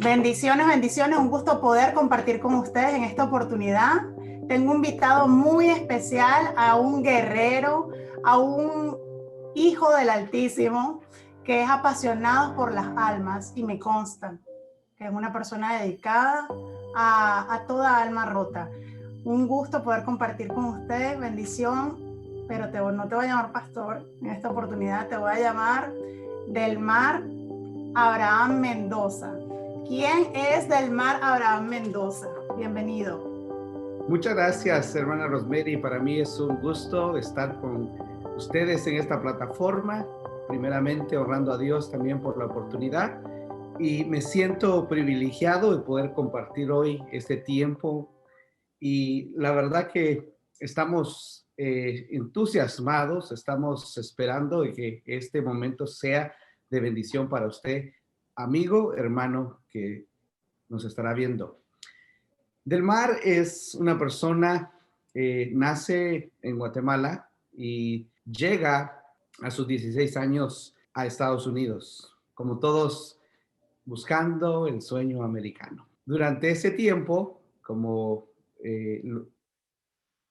Bendiciones, bendiciones. Un gusto poder compartir con ustedes en esta oportunidad. Tengo un invitado muy especial, a un guerrero, a un hijo del Altísimo, que es apasionado por las almas y me consta que es una persona dedicada a toda alma rota. Un gusto poder compartir con ustedes. Bendición, pero no te voy a llamar pastor en esta oportunidad, te voy a llamar Delmar Abraham Mendoza. ¿Quién es Delmar Abraham Mendoza? Bienvenido. Muchas gracias, hermana Rosemary. Para mí es un gusto estar con ustedes en esta plataforma. Primeramente, honrando a Dios también por la oportunidad. Y me siento privilegiado de poder compartir hoy este tiempo. Y la verdad que estamos entusiasmados, estamos esperando de que este momento sea de bendición para usted, amigo, hermano, que nos estará viendo. Delmar es una persona, nace en Guatemala y llega a sus 16 años a Estados Unidos, como todos buscando el sueño americano. Durante ese tiempo, como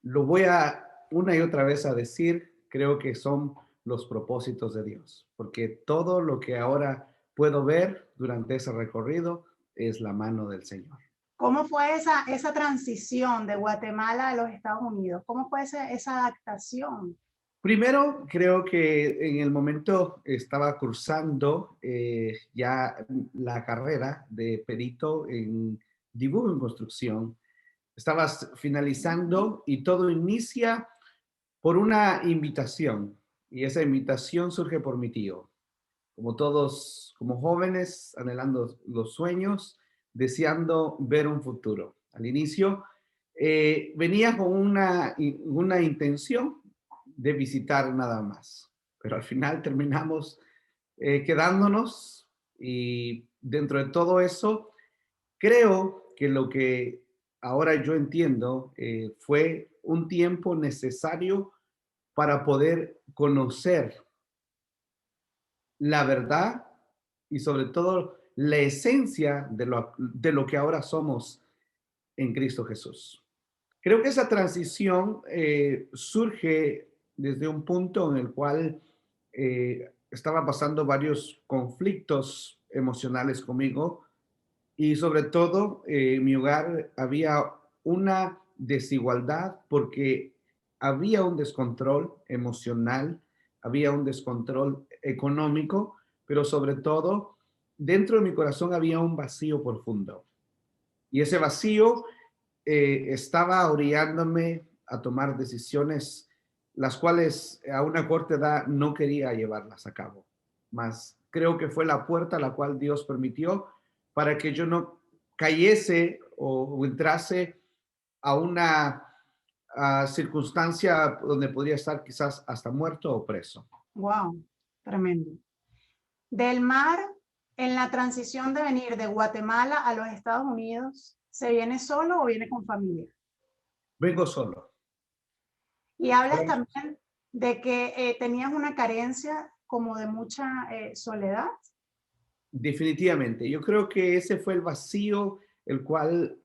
lo voy a una y otra vez a decir, creo que son los propósitos de Dios, porque todo lo que ahora puedo ver durante ese recorrido es la mano del Señor. ¿Cómo fue esa transición de Guatemala a los Estados Unidos? ¿Cómo fue esa adaptación? Primero, creo que en el momento estaba cursando ya la carrera de perito en dibujo en construcción. Estabas finalizando y todo inicia por una invitación. Y esa invitación surge por mi tío. Como todos, como jóvenes, anhelando los sueños, deseando ver un futuro. Al inicio, venía con una intención de visitar nada más, pero al final terminamos quedándonos y dentro de todo eso, creo que lo que ahora yo entiendo fue un tiempo necesario para poder conocer la verdad y sobre todo la esencia de lo que ahora somos en Cristo Jesús. Creo que esa transición surge desde un punto en el cual estaba pasando varios conflictos emocionales conmigo y sobre todo en mi hogar había una desigualdad porque había un descontrol emocional, había un descontrol económico, pero sobre todo dentro de mi corazón había un vacío profundo. Y ese vacío estaba orillándome a tomar decisiones las cuales a una corta edad no quería llevarlas a cabo. Mas creo que fue la puerta a la cual Dios permitió para que yo no cayese o entrase a una circunstancia donde podría estar quizás hasta muerto o preso. Wow, tremendo. Delmar, en la transición de venir de Guatemala a los Estados Unidos, ¿se viene solo o viene con familia? Vengo solo. Y hablas también de que tenías una carencia como de mucha soledad. Definitivamente. Yo creo que ese fue el vacío el cual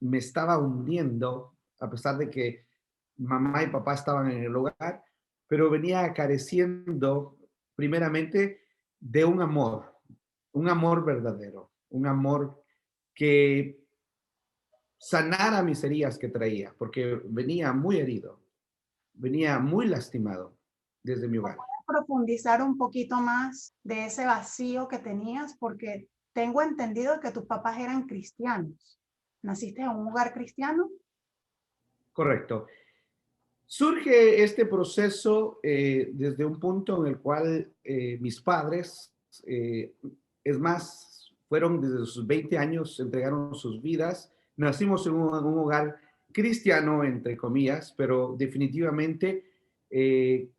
me estaba hundiendo, a pesar de que mamá y papá estaban en el hogar, pero venía careciendo primeramente de un amor verdadero, un amor que sanara mis heridas que traía, porque venía muy herido, venía muy lastimado desde mi hogar. Profundizar un poquito más de ese vacío que tenías, porque tengo entendido que tus papás eran cristianos. ¿Naciste en un hogar cristiano? Correcto. Surge este proceso desde un punto en el cual mis padres, es más, fueron desde sus 20 años, entregaron sus vidas. Nacimos en un hogar cristiano, entre comillas, pero definitivamente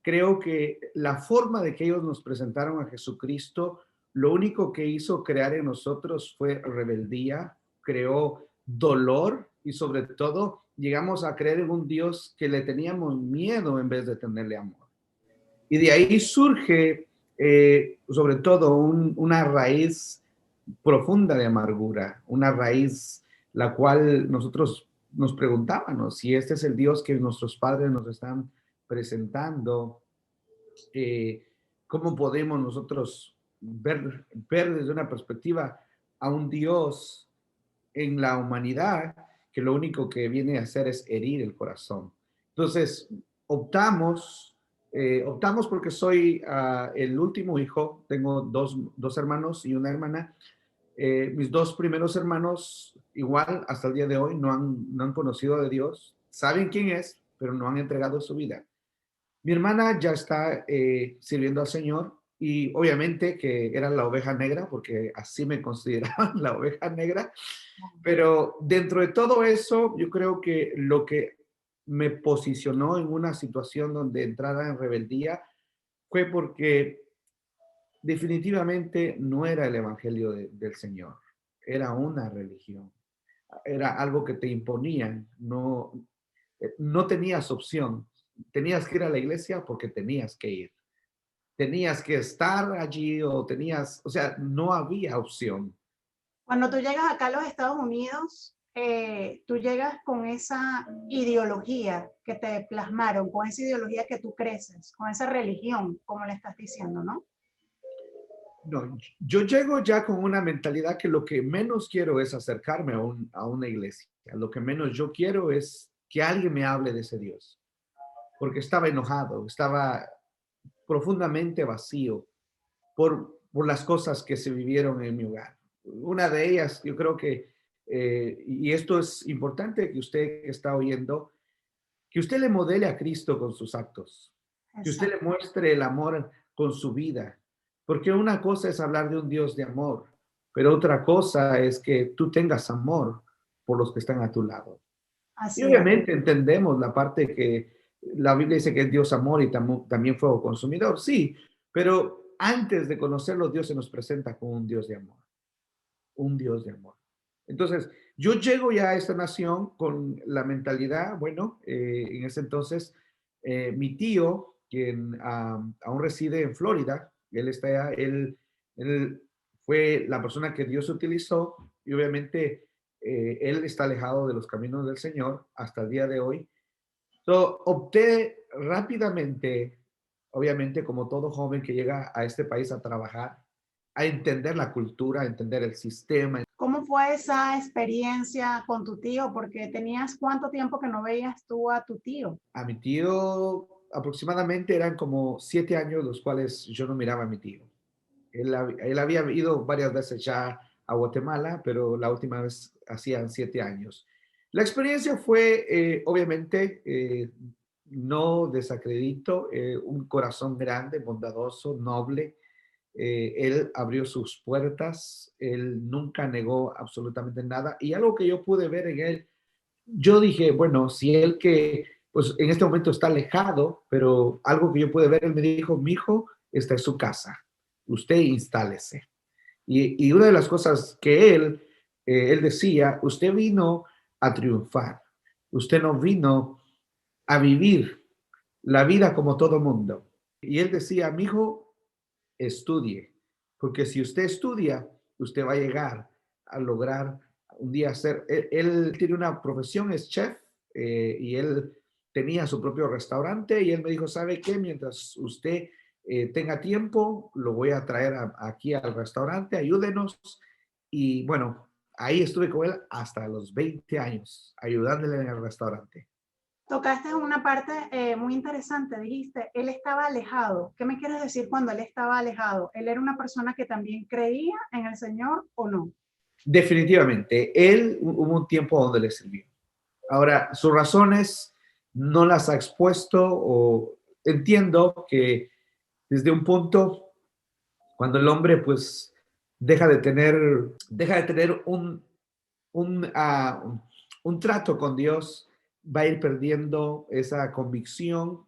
creo que la forma de que ellos nos presentaron a Jesucristo, lo único que hizo crear en nosotros fue rebeldía, creó dolor y sobre todo llegamos a creer en un Dios que le teníamos miedo en vez de tenerle amor. Y de ahí surge sobre todo una raíz profunda de amargura, una raíz la cual nosotros nos preguntábamos si este es el Dios que nuestros padres nos están presentando, eh, cómo podemos nosotros ver desde una perspectiva a un Dios en la humanidad que lo único que viene a hacer es herir el corazón. Entonces, optamos porque soy el último hijo, tengo dos hermanos y una hermana. Mis dos primeros hermanos, igual hasta el día de hoy, no han conocido de Dios, saben quién es, pero no han entregado su vida. Mi hermana ya está sirviendo al Señor y obviamente que era la oveja negra, porque así me consideraban la oveja negra, pero dentro de todo eso, yo creo que lo que me posicionó en una situación donde entrara en rebeldía fue porque definitivamente no era el evangelio del Señor, era una religión, era algo que te imponían, no tenías opción, tenías que ir a la iglesia porque tenías que ir, tenías que estar allí o sea, no había opción. Cuando tú llegas acá a los Estados Unidos, tú llegas con esa ideología que te plasmaron, con esa ideología que tú creces, con esa religión, como le estás diciendo, ¿no? No, yo llego ya con una mentalidad que lo que menos quiero es acercarme a una iglesia. Lo que menos yo quiero es que alguien me hable de ese Dios, porque estaba enojado, estaba profundamente vacío por las cosas que se vivieron en mi hogar. Una de ellas, yo creo que, y esto es importante que usted está oyendo, que usted le modele a Cristo con sus actos, que usted le Exacto. muestre el amor con su vida, porque una cosa es hablar de un Dios de amor, pero otra cosa es que tú tengas amor por los que están a tu lado. Y Así es. obviamente entendemos la parte que la Biblia dice que es Dios amor y también fuego consumidor, sí, pero antes de conocerlo, Dios se nos presenta como un Dios de amor, un Dios de amor. Entonces, yo llego ya a esta nación con la mentalidad, bueno, en ese entonces, mi tío, quien aún reside en Florida, él está allá, él fue la persona que Dios utilizó y obviamente él está alejado de los caminos del Señor hasta el día de hoy. So, opté rápidamente, obviamente como todo joven que llega a este país a trabajar, a entender la cultura, a entender el sistema. ¿Cómo fue esa experiencia con tu tío? Porque tenías cuánto tiempo que no veías tú a tu tío. A mi tío aproximadamente eran como 7 años los cuales yo no miraba a mi tío. Él había ido varias veces ya a Guatemala, pero la última vez hacían 7 años. La experiencia fue, obviamente, no desacredito, un corazón grande, bondadoso, noble. Él abrió sus puertas, él nunca negó absolutamente nada. Y algo que yo pude ver en él, yo dije, bueno, si él que, pues en este momento está alejado, pero algo que yo pude ver, él me dijo, mi hijo, esta es su casa, usted instálese. Y una de las cosas que él decía, usted vino a triunfar, usted no vino a vivir la vida como todo mundo. Y él decía, mi hijo, estudie, porque si usted estudia, usted va a llegar a lograr un día ser, él tiene una profesión, es chef, y él tenía su propio restaurante y él me dijo, ¿sabe qué? Mientras usted tenga tiempo, lo voy a traer aquí al restaurante, ayúdenos. Y bueno, ahí estuve con él hasta los 20 años, ayudándole en el restaurante. Tocaste una parte muy interesante, dijiste, él estaba alejado. ¿Qué me quieres decir cuando él estaba alejado? ¿Él era una persona que también creía en el Señor o no? Definitivamente, él hubo un tiempo donde le sirvió. Ahora, sus razones no las ha expuesto o entiendo que desde un punto, cuando el hombre pues deja de tener un, uh, un trato con Dios, va a ir perdiendo esa convicción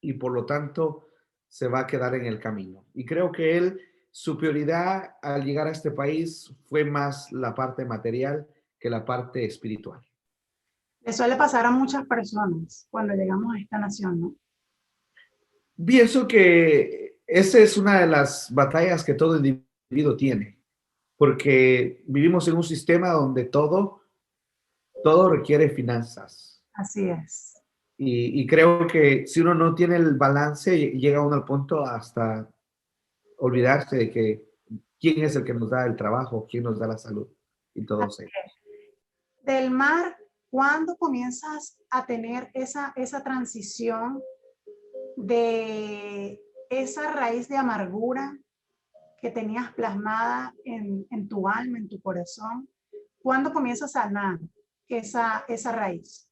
y por lo tanto se va a quedar en el camino. Y creo que su prioridad al llegar a este país fue más la parte material que la parte espiritual. Le suele pasar a muchas personas cuando llegamos a esta nación, ¿no? Pienso que esa es una de las batallas que todo individuo tiene, porque vivimos en un sistema donde todo requiere finanzas. Así es. Y creo que si uno no tiene el balance, llega uno al punto hasta olvidarse de que quién es el que nos da el trabajo, quién nos da la salud y todos ellos. Del mar, ¿cuándo comienzas a tener esa transición de esa raíz de amargura que tenías plasmada en tu alma, en tu corazón? ¿Cuándo comienzas a sanar esa raíz?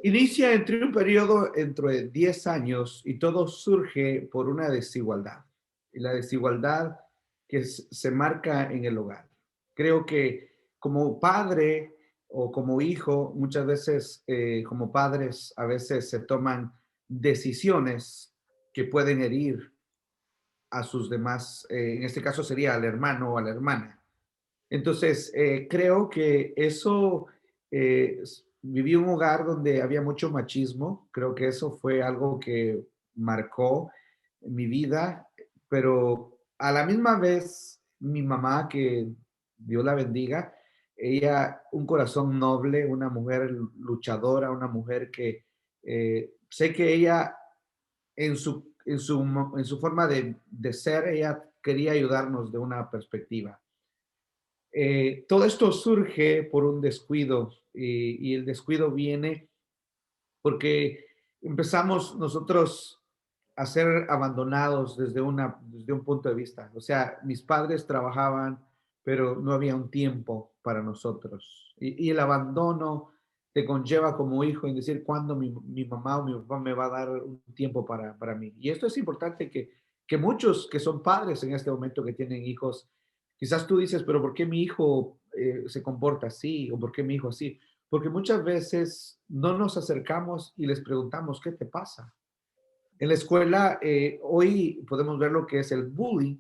Inicia entre un periodo entre 10 años y todo surge por una desigualdad. Y la desigualdad que se marca en el hogar. Creo que como padre o como hijo, muchas veces como padres, a veces se toman decisiones que pueden herir a sus demás, en este caso sería al hermano o a la hermana. Entonces, creo que eso, viví un hogar donde había mucho machismo, creo que eso fue algo que marcó mi vida, pero a la misma vez mi mamá, que Dios la bendiga, ella, un corazón noble, una mujer luchadora, una mujer que sé que ella en su forma de ser, ella quería ayudarnos de una perspectiva. Todo esto surge por un descuido y el descuido viene porque empezamos nosotros a ser abandonados desde un punto de vista. O sea, mis padres trabajaban, pero no había un tiempo para nosotros. Y el abandono te conlleva como hijo en decir cuándo mi mamá o mi papá me va a dar un tiempo para mí. Y esto es importante que muchos que son padres en este momento que tienen hijos, quizás tú dices, pero ¿por qué mi hijo se comporta así? ¿O por qué mi hijo así? Porque muchas veces no nos acercamos y les preguntamos, ¿qué te pasa? En la escuela, hoy podemos ver lo que es el bullying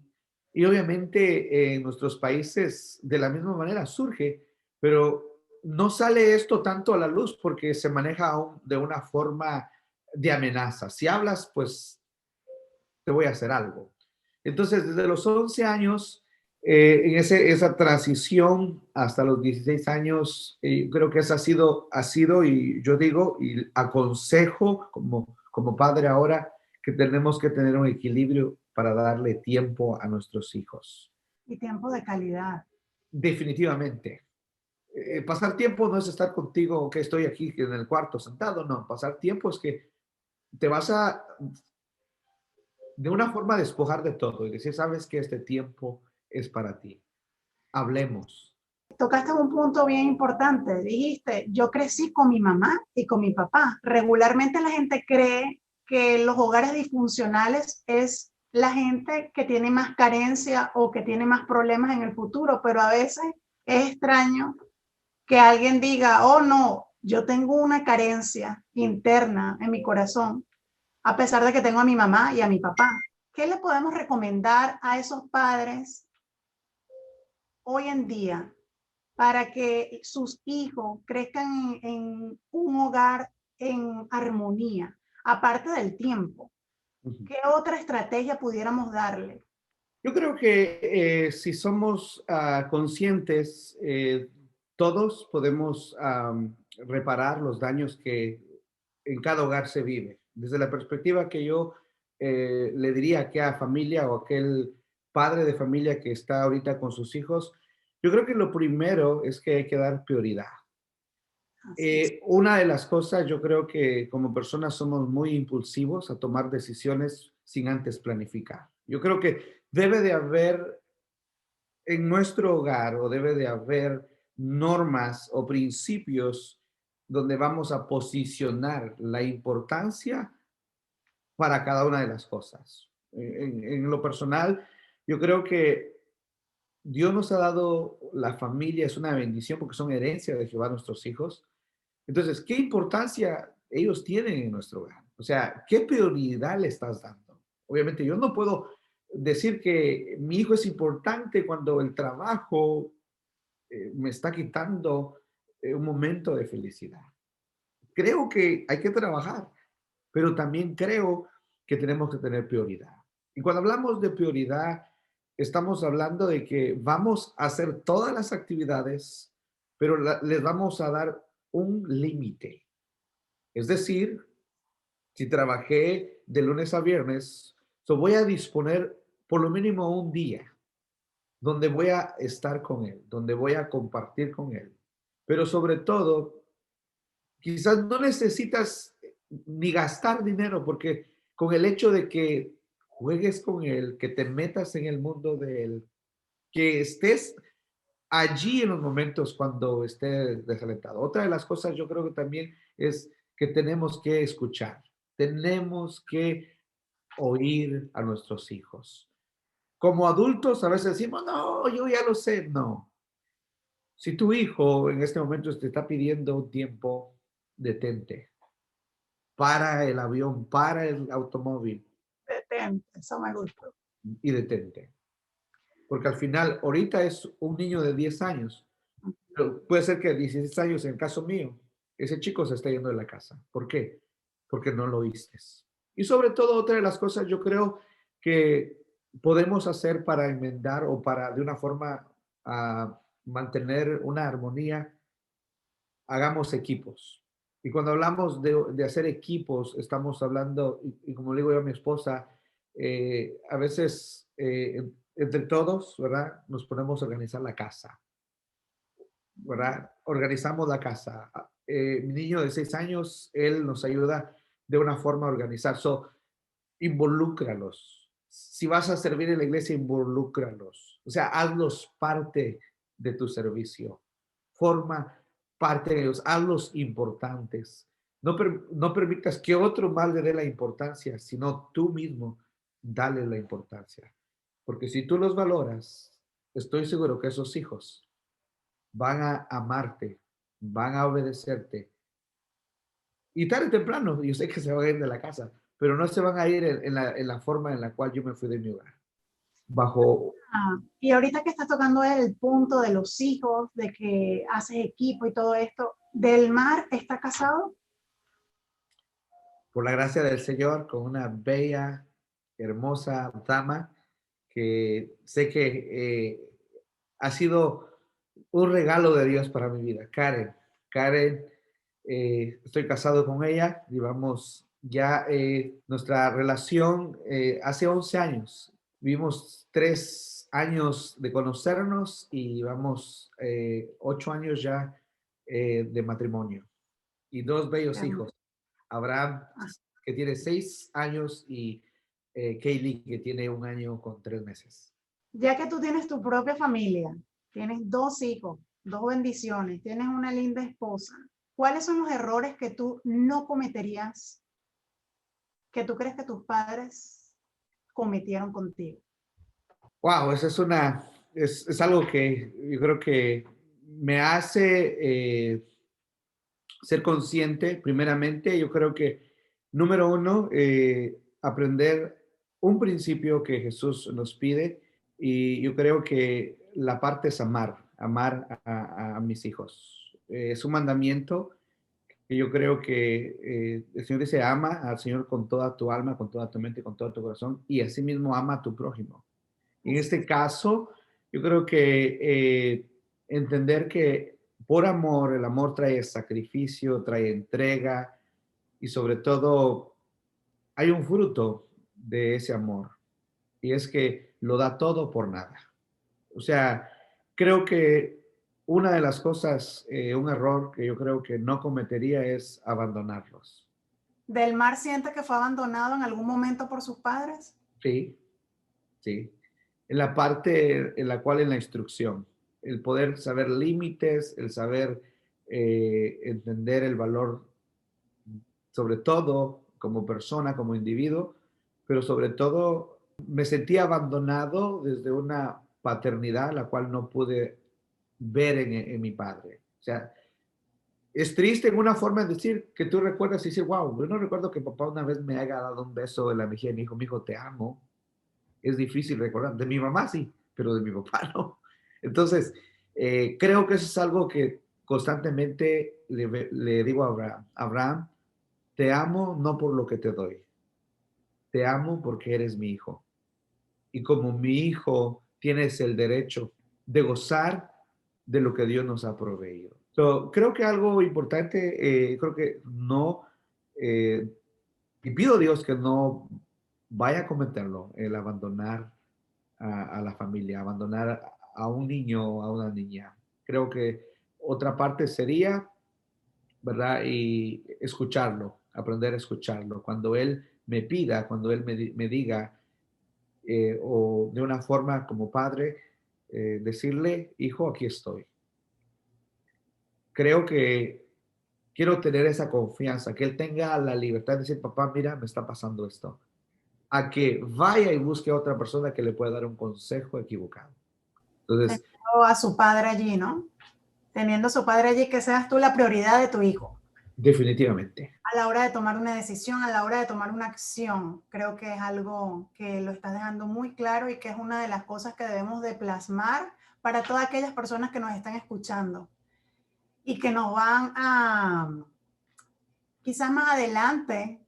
y obviamente en nuestros países de la misma manera surge, pero no sale esto tanto a la luz porque se maneja aún de una forma de amenaza. Si hablas, pues te voy a hacer algo. Entonces, desde los 11 años, en esa transición hasta los 16 años, creo que esa ha sido, y yo digo, y aconsejo como padre ahora, que tenemos que tener un equilibrio para darle tiempo a nuestros hijos. Y tiempo de calidad. Definitivamente. Pasar tiempo no es estar contigo, que estoy aquí en el cuarto sentado, no. Pasar tiempo es que te vas a de una forma despojar de todo y decir, sabes que este tiempo es para ti. Hablemos. Tocaste un punto bien importante. Dijiste, yo crecí con mi mamá y con mi papá. Regularmente la gente cree que los hogares disfuncionales es la gente que tiene más carencia o que tiene más problemas en el futuro, pero a veces es extraño que alguien diga, oh no, yo tengo una carencia interna en mi corazón, a pesar de que tengo a mi mamá y a mi papá. ¿Qué le podemos recomendar a esos padres hoy en día para que sus hijos crezcan en un hogar en armonía, aparte del tiempo? ¿Qué otra estrategia pudiéramos darle? Yo creo que si somos conscientes, todos podemos reparar los daños que en cada hogar se vive. Desde la perspectiva que yo le diría a aquella familia o aquel padre de familia que está ahorita con sus hijos, yo creo que lo primero es que hay que dar prioridad. Así es. Una de las cosas, yo creo que como personas somos muy impulsivos a tomar decisiones sin antes planificar. Yo creo que debe de haber en nuestro hogar o debe de haber normas o principios donde vamos a posicionar la importancia para cada una de las cosas. En lo personal, yo creo que Dios nos ha dado la familia, es una bendición porque son herencia de Jehová nuestros hijos. Entonces, ¿qué importancia ellos tienen en nuestro hogar? O sea, ¿qué prioridad le estás dando? Obviamente, yo no puedo decir que mi hijo es importante cuando el trabajo me está quitando un momento de felicidad. Creo que hay que trabajar, pero también creo que tenemos que tener prioridad. Y cuando hablamos de prioridad, estamos hablando de que vamos a hacer todas las actividades, pero les vamos a dar un límite. Es decir, si trabajé de lunes a viernes, voy a disponer por lo mínimo un día donde voy a estar con él, donde voy a compartir con él. Pero sobre todo, quizás no necesitas ni gastar dinero, porque con el hecho de que juegues con él, que te metas en el mundo de él, que estés allí en los momentos cuando esté desalentado. Otra de las cosas yo creo que también es que tenemos que escuchar, tenemos que oír a nuestros hijos. Como adultos a veces decimos, no, yo ya lo sé, no. Si tu hijo en este momento te está pidiendo un tiempo, detente, para el avión, para el automóvil Detente, eso me gustó. y detente. Porque al final, ahorita es un niño de 10 años, pero puede ser que a 16 años, en el caso mío, ese chico se está yendo de la casa. ¿Por qué? Porque no lo oíste. Y sobre todo, otra de las cosas yo creo que podemos hacer para enmendar o para de una forma mantener una armonía, hagamos equipos. Y cuando hablamos de hacer equipos, estamos hablando, y como le digo yo a mi esposa, a veces entre todos, ¿verdad? Nos ponemos a organizar la casa, ¿verdad? Organizamos la casa. Mi niño de 6 años, él nos ayuda de una forma a organizar. Involúcralos. Si vas a servir en la iglesia, involúcralos. O sea, hazlos parte de tu servicio. Forma parte de ellos, hazlos importantes. No permitas que otro más le dé la importancia, sino tú mismo dale la importancia. Porque si tú los valoras, estoy seguro que esos hijos van a amarte, van a obedecerte. Y tarde o temprano, yo sé que se van a ir de la casa, pero no se van a ir en la forma en la cual yo me fui de mi hogar. Bajo, Y ahorita que estás tocando el punto de los hijos, de que haces equipo y todo esto, ¿Delmar está casado? por la gracia del Señor, con una bella, hermosa dama que sé que ha sido un regalo de Dios para mi vida. Karen. Karen, estoy casado con ella, llevamos ya nuestra relación hace 11 años. Vivimos 3 años de conocernos y llevamos 8 años ya de matrimonio y 2 bellos hijos. Abraham, que tiene 6 años, y Kaylee, que tiene 1 año con 3 meses. Ya que tú tienes tu propia familia, tienes 2 hijos, 2 bendiciones, tienes una linda esposa, ¿cuáles son los errores que tú no cometerías, que tú crees que tus padres cometieron contigo? Wow, esa es algo que yo creo que me hace ser consciente, primeramente. Yo creo que, número uno, aprender un principio que Jesús nos pide, y yo creo que la parte es amar a mis hijos. Es un mandamiento que yo creo que el Señor dice: ama al Señor con toda tu alma, con toda tu mente, con todo tu corazón, y asimismo ama a tu prójimo. En este caso, yo creo que entender que por amor, el amor trae sacrificio, trae entrega, y sobre todo hay un fruto de ese amor, y es que lo da todo por nada. O sea, creo que una de las cosas, un error que yo creo que no cometería es abandonarlos. ¿Delmar siente que fue abandonado en algún momento por sus padres? Sí, sí. En la parte en la cual en la instrucción, el poder saber límites, el saber entender el valor, sobre todo como persona, como individuo, pero sobre todo me sentí abandonado desde una paternidad la cual no pude ver en mi padre. O sea, es triste en una forma de decir que tú recuerdas y dices: wow, yo no recuerdo que papá una vez me haya dado un beso en la mejilla y me dijo: mi hijo, te amo. Es difícil recordar. De mi mamá sí, pero de mi papá no. Entonces, creo que eso es algo que constantemente le digo a Abraham: Abraham, te amo no por lo que te doy, te amo porque eres mi hijo. Y como mi hijo tienes el derecho de gozar de lo que Dios nos ha proveído. So, creo que algo importante, creo que no, eh, y pido a Dios que no vaya a cometerlo, el abandonar a la familia, abandonar a un niño o a una niña. Creo que otra parte sería, ¿verdad? Y escucharlo, aprender a escucharlo. Cuando Él me pida, cuando Él me diga, o de una forma como padre, decirle, hijo, aquí estoy. Creo que quiero tener esa confianza, que Él tenga la libertad de decir, papá, mira, me está pasando esto. A que vaya y busque a otra persona que le pueda dar un consejo equivocado. Entonces, Teniendo a su padre allí, ¿no? Teniendo a su padre allí, que seas tú la prioridad de tu hijo. definitivamente. A la hora de tomar una decisión, a la hora de tomar una acción, creo que es algo que lo estás dejando muy claro y que es una de las cosas que debemos de plasmar para todas aquellas personas que nos están escuchando y que nos van a, quizás más adelante,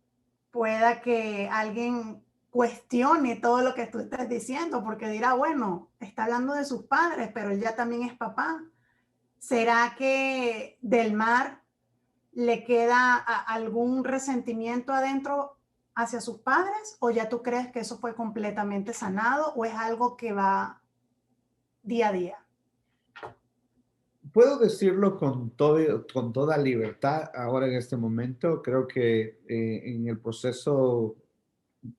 pueda que alguien cuestione todo lo que tú estás diciendo, porque dirá, bueno, está hablando de sus padres, pero él ya también es papá. ¿Será que del mar le queda algún resentimiento adentro hacia sus padres o ya tú crees que eso fue completamente sanado o es algo que va día a día? Puedo decirlo con toda libertad ahora en este momento. Creo que en el proceso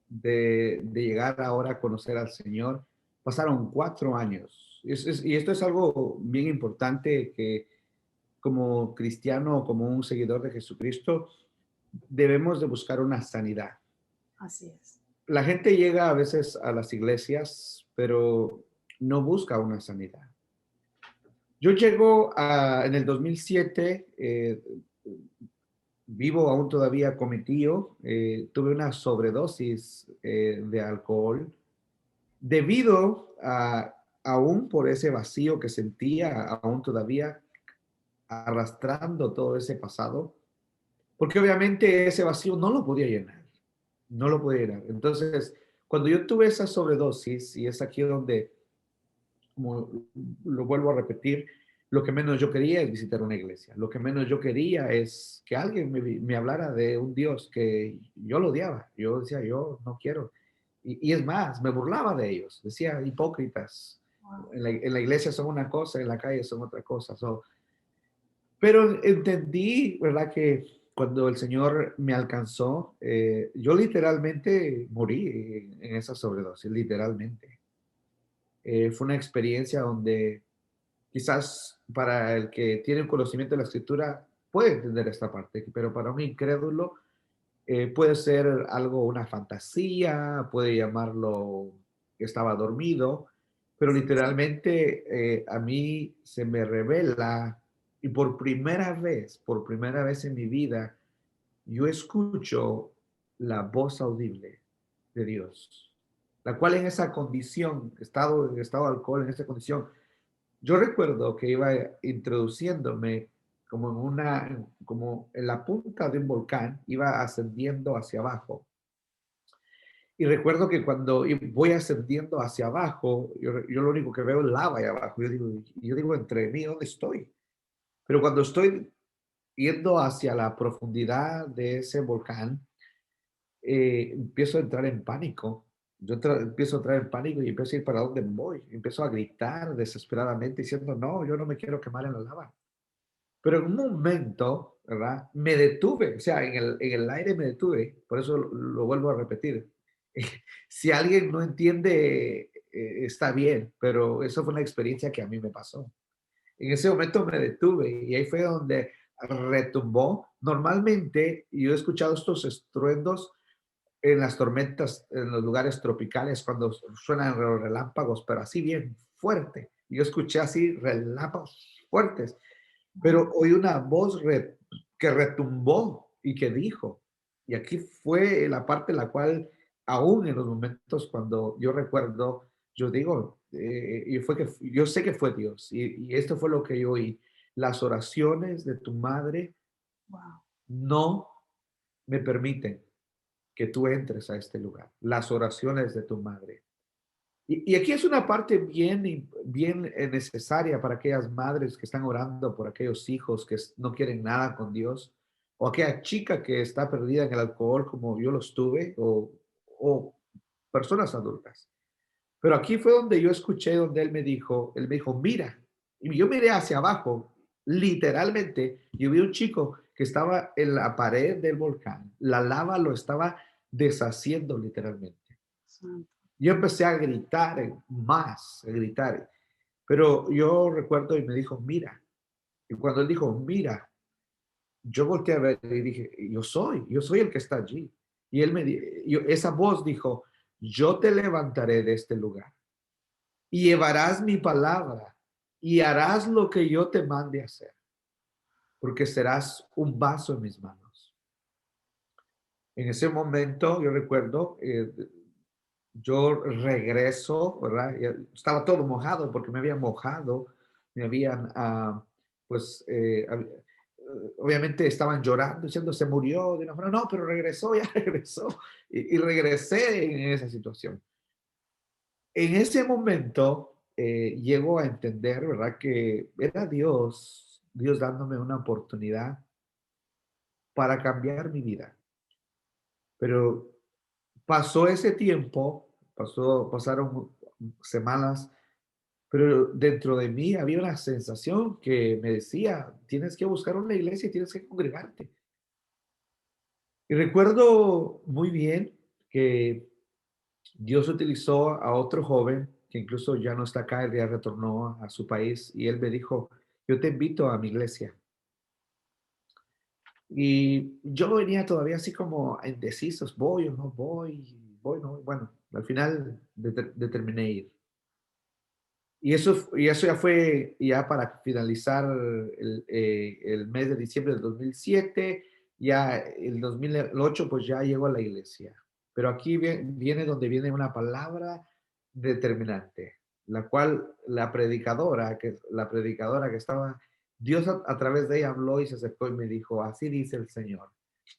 de llegar ahora a conocer al Señor, pasaron 4 años. Y esto es algo bien importante que como cristiano, como un seguidor de Jesucristo, debemos de buscar una sanidad. Así es. La gente llega a veces a las iglesias, pero no busca una sanidad. Yo llego en el 2007, vivo aún todavía con mi tío, tuve una sobredosis de alcohol debido aún por ese vacío que sentía, aún todavía arrastrando todo ese pasado, porque obviamente ese vacío no lo podía llenar, no lo podía llenar. Entonces, cuando yo tuve esa sobredosis, y es aquí donde, como lo vuelvo a repetir, lo que menos yo quería es visitar una iglesia. Lo que menos yo quería es que alguien me hablara de un Dios que yo lo odiaba. Yo decía, yo no quiero. Y es más, me burlaba de ellos. Decía, hipócritas. Wow. En la iglesia son una cosa, en la calle son otra cosa. Pero entendí, ¿verdad? Que cuando el Señor me alcanzó, yo literalmente morí en esa sobredosis, literalmente. Fue una experiencia donde quizás para el que tiene un conocimiento de la escritura puede entender esta parte, pero para un incrédulo puede ser algo, una fantasía, puede llamarlo que estaba dormido, pero literalmente a mí se me revela y por primera vez en mi vida, yo escucho la voz audible de Dios, la cual en esa condición, en estado de alcohol, en esa condición, yo recuerdo que iba introduciéndome como como en la punta de un volcán, iba ascendiendo hacia abajo. Y recuerdo que cuando voy ascendiendo hacia abajo, yo lo único que veo es lava ahí abajo. Yo digo, entre mí, ¿dónde estoy? Pero cuando estoy yendo hacia la profundidad de ese volcán, empiezo a entrar en pánico. Empiezo a entrar en pánico y empiezo a ir para dónde voy. Empiezo a gritar desesperadamente diciendo, no, yo no me quiero quemar en la lava. Pero en un momento, ¿verdad? Me detuve, o sea, en el aire me detuve, por eso lo vuelvo a repetir. Si alguien no entiende, está bien, pero eso fue una experiencia que a mí me pasó. En ese momento me detuve y ahí fue donde retumbó. Normalmente yo he escuchado estos estruendos en las tormentas, en los lugares tropicales, cuando suenan los relámpagos, pero así bien fuerte. Yo escuché así relámpagos fuertes, pero oí una voz que retumbó y que dijo, y aquí fue la parte en la cual, aún en los momentos cuando yo recuerdo, yo digo, y fue que yo sé que fue Dios, y esto fue lo que yo oí. Las oraciones de tu madre Wow. no me permiten que tú entres a este lugar. Las oraciones de tu madre. Y aquí es una parte bien necesaria para aquellas madres que están orando por aquellos hijos que no quieren nada con Dios, o aquella chica que está perdida en el alcohol como yo lo estuve, o personas adultas. Pero aquí fue donde yo escuché, donde él me dijo, mira, y yo miré hacia abajo, literalmente, yo vi un chico que estaba en la pared del volcán, la lava lo estaba deshaciendo literalmente. Santo. Yo empecé a gritar más, a gritar, pero yo recuerdo y me dijo, mira, y cuando él dijo, mira, yo volteé a ver y dije, yo soy el que está allí. Y él esa voz dijo, yo te levantaré de este lugar y llevarás mi palabra y harás lo que yo te mande hacer, porque serás un vaso en mis manos. En ese momento, yo recuerdo, yo regreso, ¿verdad? Estaba todo mojado porque me habían mojado, me habían, pues, obviamente estaban llorando, diciendo, se murió de una forma, no, pero regresó, ya regresó, y regresé en esa situación. En ese momento llego a entender, ¿verdad? Que era Dios dándome una oportunidad para cambiar mi vida. Pero pasó ese tiempo, pasaron semanas, pero dentro de mí había una sensación que me decía, tienes que buscar una iglesia y tienes que congregarte. Y recuerdo muy bien que Dios utilizó a otro joven que incluso ya no está acá, él ya retornó a su país y él me dijo, yo te invito a mi iglesia. Y yo venía todavía así como indecisos, voy o no voy, voy, no. Bueno, al final determiné ir. Y eso ya fue ya para finalizar el mes de diciembre del 2007, ya el 2008 pues ya llegó a la iglesia. Pero aquí viene donde viene una palabra determinante, la cual la predicadora que estaba, Dios a través de ella habló y se acercó y me dijo, así dice el Señor,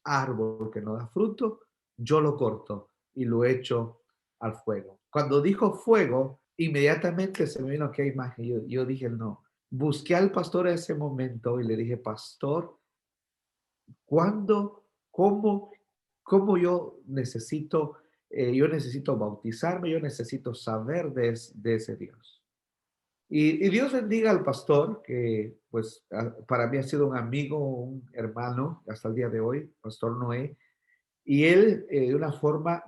árbol que no da fruto, yo lo corto y lo echo al fuego. Cuando dijo fuego, inmediatamente se me vino aquella imagen. Yo dije, no. Busqué al pastor en ese momento y le dije, pastor, ¿cuándo, cómo yo necesito bautizarme, yo necesito saber de ese Dios? Y Dios bendiga al pastor, que pues para mí ha sido un amigo, un hermano hasta el día de hoy, Pastor Noé. Y él, de una forma,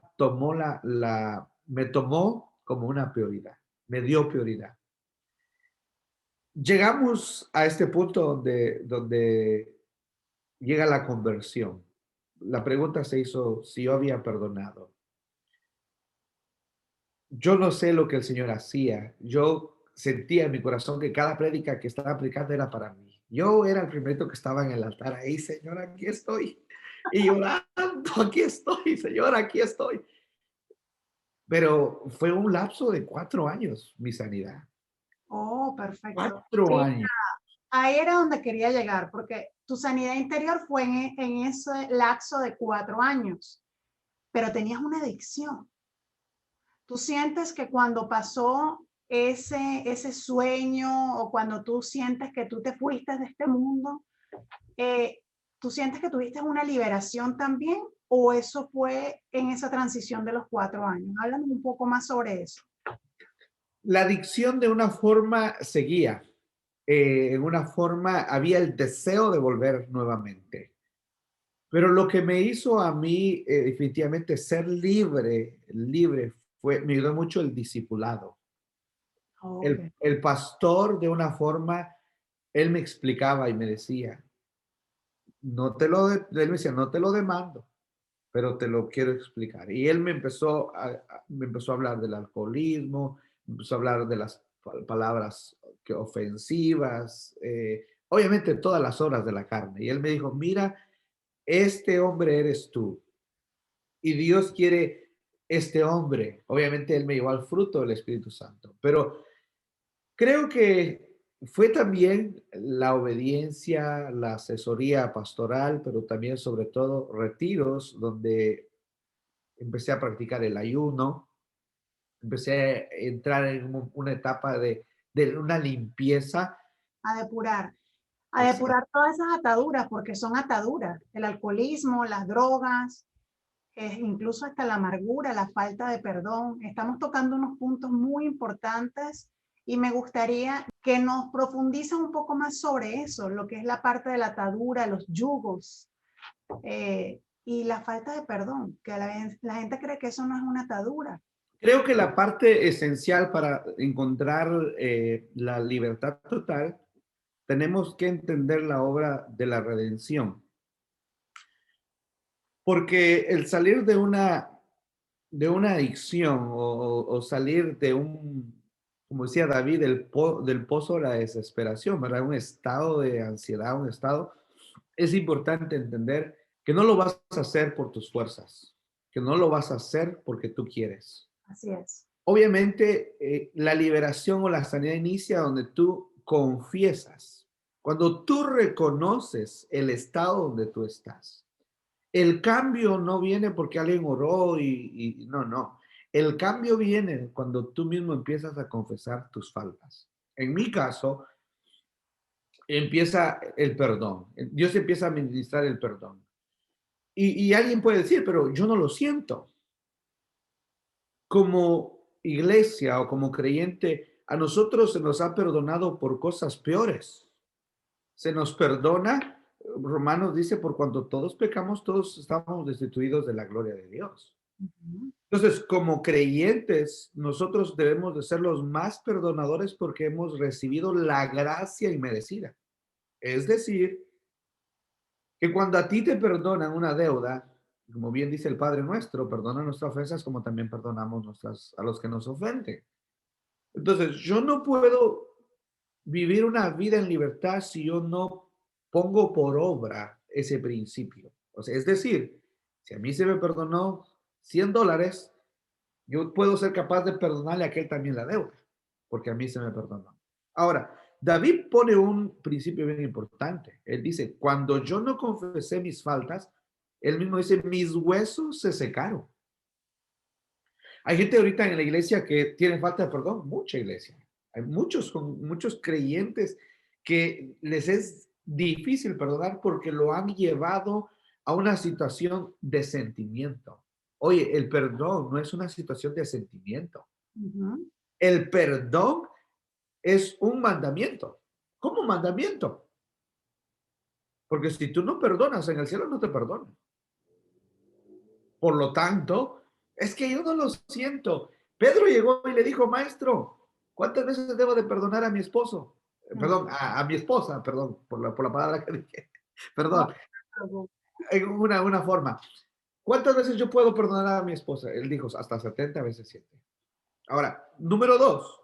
me tomó como una prioridad, me dio prioridad. Llegamos a este punto donde llega la conversión. La pregunta se hizo si yo había perdonado. Yo no sé lo que el Señor hacía. Yo sentía en mi corazón que cada prédica que estaba aplicando era para mí. Yo era el primero que estaba en el altar ahí, Señor, aquí estoy. Y llorando, aquí estoy, Señor, aquí estoy. Pero fue un lapso de 4 años mi sanidad. Oh, perfecto. 4 años. Ahí era donde quería llegar, porque tu sanidad interior fue en ese lapso de 4 años, pero tenías una adicción. ¿Tú sientes que cuando pasó ese sueño o cuando tú sientes que tú te fuiste de este mundo, eh, tú sientes que tuviste una liberación también o eso fue en esa transición de los 4 años? Háblame un poco más sobre eso. La adicción de una forma seguía, en una forma había el deseo de volver nuevamente. Pero lo que me hizo a mí definitivamente ser libre, me ayudó mucho el discipulado. Ok. El pastor de una forma, él me explicaba y me decía, él me decía, no te lo demando, pero te lo quiero explicar. Y él me empezó a hablar del alcoholismo, me empezó a hablar de las palabras ofensivas, obviamente todas las horas de la carne. Y él me dijo, mira, este hombre eres tú. Y Dios quiere este hombre. Obviamente él me llevó al fruto del Espíritu Santo. Pero creo que fue también la obediencia, la asesoría pastoral, pero también sobre todo retiros donde empecé a practicar el ayuno, empecé a entrar en una etapa de una limpieza. A depurar. A Exacto. depurar todas esas ataduras, porque son ataduras. El alcoholismo, las drogas, incluso hasta la amargura, la falta de perdón. Estamos tocando unos puntos muy importantes y me gustaría que nos profundice un poco más sobre eso, lo que es la parte de la atadura, los yugos y la falta de perdón, que la gente cree que eso no es una atadura. Creo que la parte esencial para encontrar la libertad total, tenemos que entender la obra de la redención. Porque el salir de una adicción o salir de un, como decía David, del pozo de la desesperación, ¿verdad? Un estado de ansiedad, un estado, es importante entender que no lo vas a hacer por tus fuerzas, que no lo vas a hacer porque tú quieres. Así es. Obviamente, la liberación o la sanidad inicia donde tú confiesas, cuando tú reconoces el estado donde tú estás. El cambio no viene porque alguien oró y no, no. El cambio viene cuando tú mismo empiezas a confesar tus faltas. En mi caso, empieza el perdón. Dios empieza a ministrar el perdón. Y alguien puede decir, pero yo no lo siento. Como iglesia o como creyente, a nosotros se nos ha perdonado por cosas peores. Se nos perdona, Romanos dice, por cuanto todos pecamos, todos estamos destituidos de la gloria de Dios. Ujú. Entonces, como creyentes, nosotros debemos de ser los más perdonadores porque hemos recibido la gracia inmerecida. Es decir, que cuando a ti te perdonan una deuda, como bien dice el Padre nuestro, perdona nuestras ofensas como también perdonamos a los que nos ofenden. Entonces, yo no puedo vivir una vida en libertad si yo no pongo por obra ese principio. O sea, es decir, si a mí se me perdonó $100, yo puedo ser capaz de perdonarle a aquel también la deuda, porque a mí se me perdonó. Ahora, David pone un principio bien importante. Él dice, cuando yo no confesé mis faltas, él mismo dice, mis huesos se secaron. Hay gente ahorita en la iglesia que tiene falta de perdón, mucha iglesia. Hay muchos creyentes que les es difícil perdonar porque lo han llevado a una situación de sentimiento. Oye, el perdón no es una situación de sentimiento. Ujú. El perdón es un mandamiento. ¿Cómo mandamiento? Porque si tú no perdonas, en el cielo no te perdonan. Por lo tanto, es que yo no lo siento. Pedro llegó y le dijo, maestro, ¿cuántas veces debo de perdonar a mi esposo? Perdón, a mi esposa, perdón, por la palabra que dije. No Perdón, te preocupes. en una forma. ¿Cuántas veces yo puedo perdonar a mi esposa? Él dijo, hasta 70 veces 7. Ahora, número 2,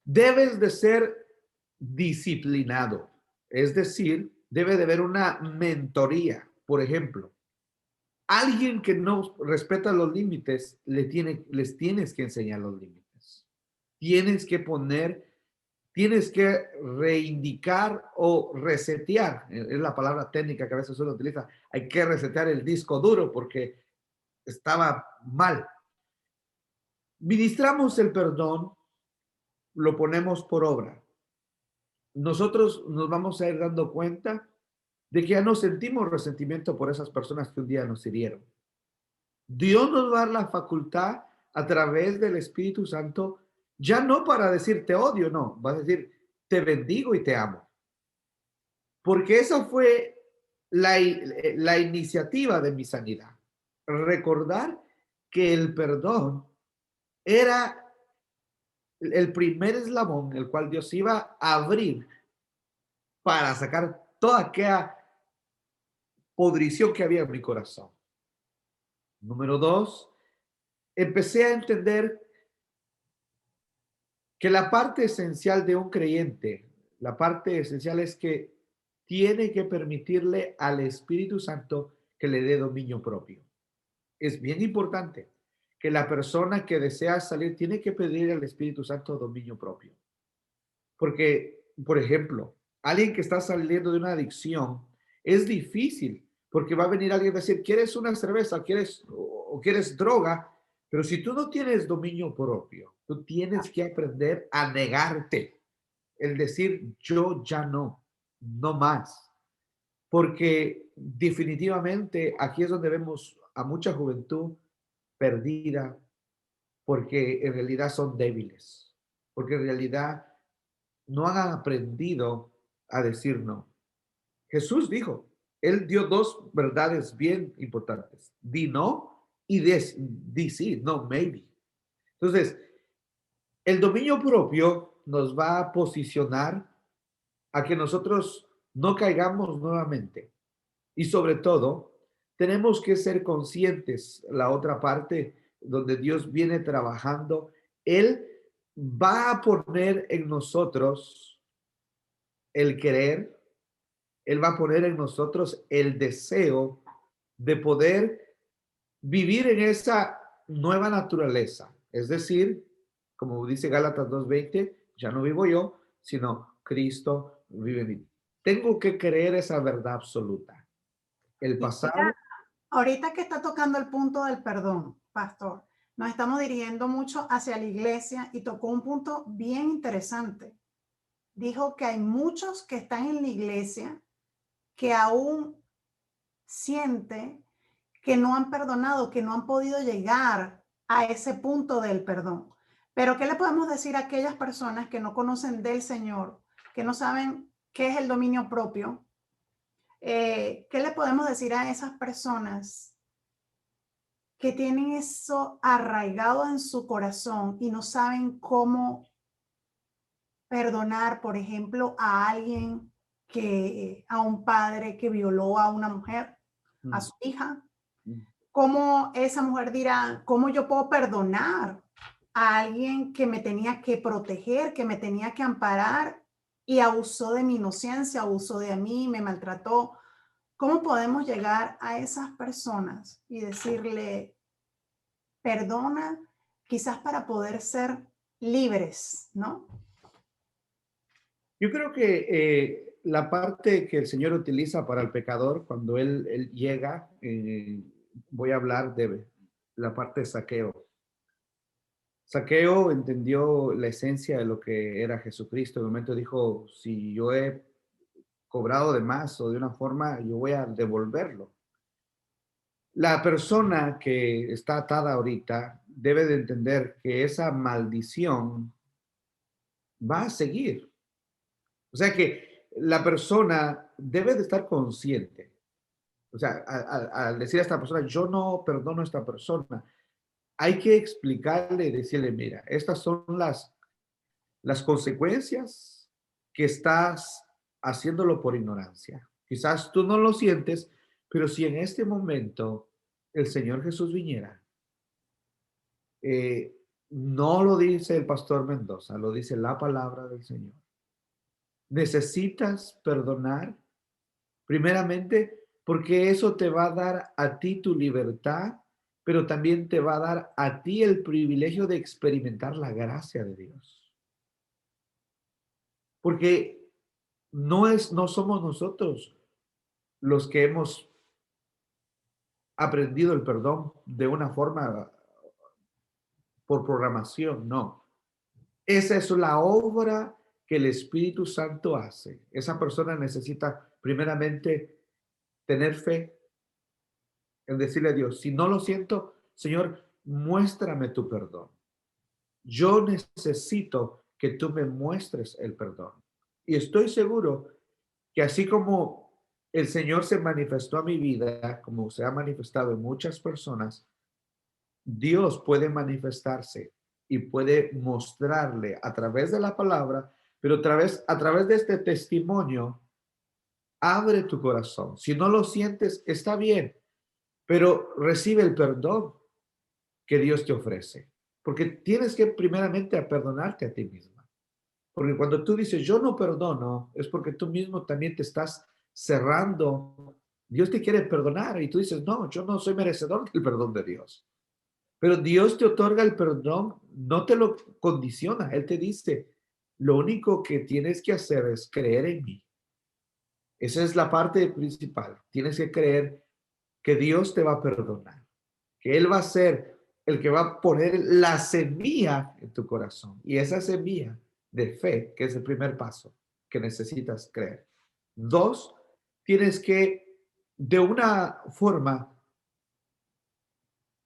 debes de ser disciplinado. Es decir, debe de haber una mentoría. Por ejemplo, alguien que no respeta los límites, les tienes que enseñar los límites. Tienes que tienes que reindicar o resetear, es la palabra técnica que a veces uno utiliza, hay que resetear el disco duro porque estaba mal. Ministramos el perdón, lo ponemos por obra. Nosotros nos vamos a ir dando cuenta de que ya no sentimos resentimiento por esas personas que un día nos hirieron. Dios nos va a dar la facultad a través del Espíritu Santo, ya no para decir te odio, no, va a decir te bendigo y te amo. Porque esa fue la iniciativa de mi sanidad. Recordar que el perdón era el primer eslabón el cual Dios iba a abrir para sacar toda aquella podrición que había en mi corazón. Número 2, empecé a entender que la parte esencial de un creyente, la parte esencial es que tiene que permitirle al Espíritu Santo que le dé dominio propio. Es bien importante que la persona que desea salir tiene que pedir al Espíritu Santo dominio propio. Porque, por ejemplo, alguien que está saliendo de una adicción es difícil porque va a venir alguien a decir, ¿quieres una cerveza? ¿Quieres o quieres droga? Pero si tú no tienes dominio propio, tú tienes que aprender a negarte, el decir yo ya no, no más. Porque definitivamente aquí es donde vemos a mucha juventud perdida, porque en realidad son débiles, porque en realidad no han aprendido a decir no. Jesús dijo, él dio dos verdades bien importantes, di no y di sí, no, maybe. Entonces, el dominio propio nos va a posicionar a que nosotros no caigamos nuevamente. Y sobre todo, tenemos que ser conscientes, la otra parte donde Dios viene trabajando, Él va a poner en nosotros el querer, Él va a poner en nosotros el deseo de poder vivir en esa nueva naturaleza. Es decir, como dice Gálatas 2:20, ya no vivo yo, sino Cristo vive en mí. Tengo que creer esa verdad absoluta. El Y mira, pasado. ahorita que está tocando el punto del perdón, pastor, nos estamos dirigiendo mucho hacia la iglesia y tocó un punto bien interesante. Dijo que hay muchos que están en la iglesia que aún siente que no han perdonado, que no han podido llegar a ese punto del perdón. Pero ¿qué le podemos decir a aquellas personas que no conocen del Señor, que no saben qué es el dominio propio? ¿Qué le podemos decir a esas personas que tienen eso arraigado en su corazón y no saben cómo perdonar, por ejemplo, a alguien a un padre que violó a una mujer, a Mm, su hija? mm. ¿Cómo esa mujer dirá, cómo yo puedo perdonar a alguien que me tenía que proteger, que me tenía que amparar y abusó de mi inocencia, abusó de mí, me maltrató? ¿Cómo podemos llegar a esas personas y decirle, perdona, quizás para poder ser libres, ¿no? Yo creo que la parte que el Señor utiliza para el pecador cuando él llega, voy a hablar de la parte de Saqueo. Saqueo entendió la esencia de lo que era Jesucristo. En un momento dijo, si yo he cobrado de más o de una forma, yo voy a devolverlo. La persona que está atada ahorita debe de entender que esa maldición va a seguir. O sea que la persona debe de estar consciente. O sea, al decir a esta persona, yo no perdono a esta persona, hay que explicarle y decirle, mira, estas son las consecuencias que estás haciéndolo por ignorancia. Quizás tú no lo sientes, pero si en este momento el Señor Jesús viniera, eh, no lo dice el pastor Mendoza, lo dice la palabra del Señor. Necesitas perdonar primeramente porque eso te va a dar a ti tu libertad, pero también te va a dar a ti el privilegio de experimentar la gracia de Dios. Porque no somos nosotros los que hemos aprendido el perdón de una forma por programación, no. Esa es la obra que el Espíritu Santo hace. Esa persona necesita primeramente tener fe en decirle a Dios, si no lo siento, Señor, muéstrame tu perdón. Yo necesito que tú me muestres el perdón. Y estoy seguro que así como el Señor se manifestó a mi vida, como se ha manifestado en muchas personas, Dios puede manifestarse y puede mostrarle a través de la palabra, pero a través de este testimonio, abre tu corazón. Si no lo sientes, está bien, pero recibe el perdón que Dios te ofrece. Porque tienes que primeramente a perdonarte a ti misma. Porque cuando tú dices, yo no perdono, es porque tú mismo también te estás cerrando. Dios te quiere perdonar y tú dices, no, yo no soy merecedor del perdón de Dios. Pero Dios te otorga el perdón, no te lo condiciona. Él te dice, lo único que tienes que hacer es creer en mí. Esa es la parte principal. Tienes que creer que Dios te va a perdonar, que Él va a hacer el que va a poner la semilla en tu corazón. Y esa semilla de fe, que es el primer paso que necesitas creer. Dos, tienes que, de una forma,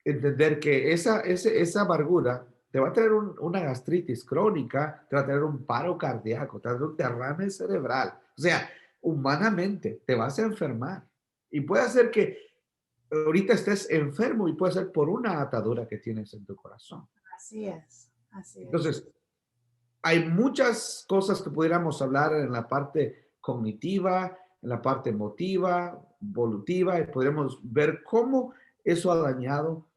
entender que esa amargura te va a traer una gastritis crónica, te va a traer un paro cardíaco, te va a traer un derrame cerebral. O sea, humanamente te vas a enfermar. Y puede ser que ahorita estés enfermo y puede ser por una atadura que tienes en tu corazón. Así es, así es. Entonces, hay muchas cosas que pudiéramos hablar en la parte cognitiva, en la parte emotiva, evolutiva, y podremos ver cómo eso ha dañado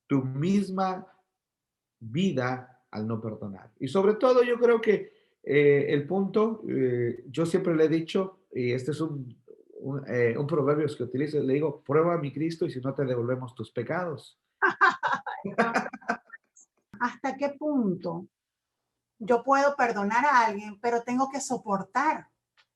tu misma vida al no perdonar. Y sobre todo yo creo que el punto, yo siempre le he dicho, y este es un proverbio que utilizo, le digo, prueba a mi Cristo y si no te devolvemos tus pecados. ¿Hasta qué punto yo puedo perdonar a alguien, pero tengo que soportar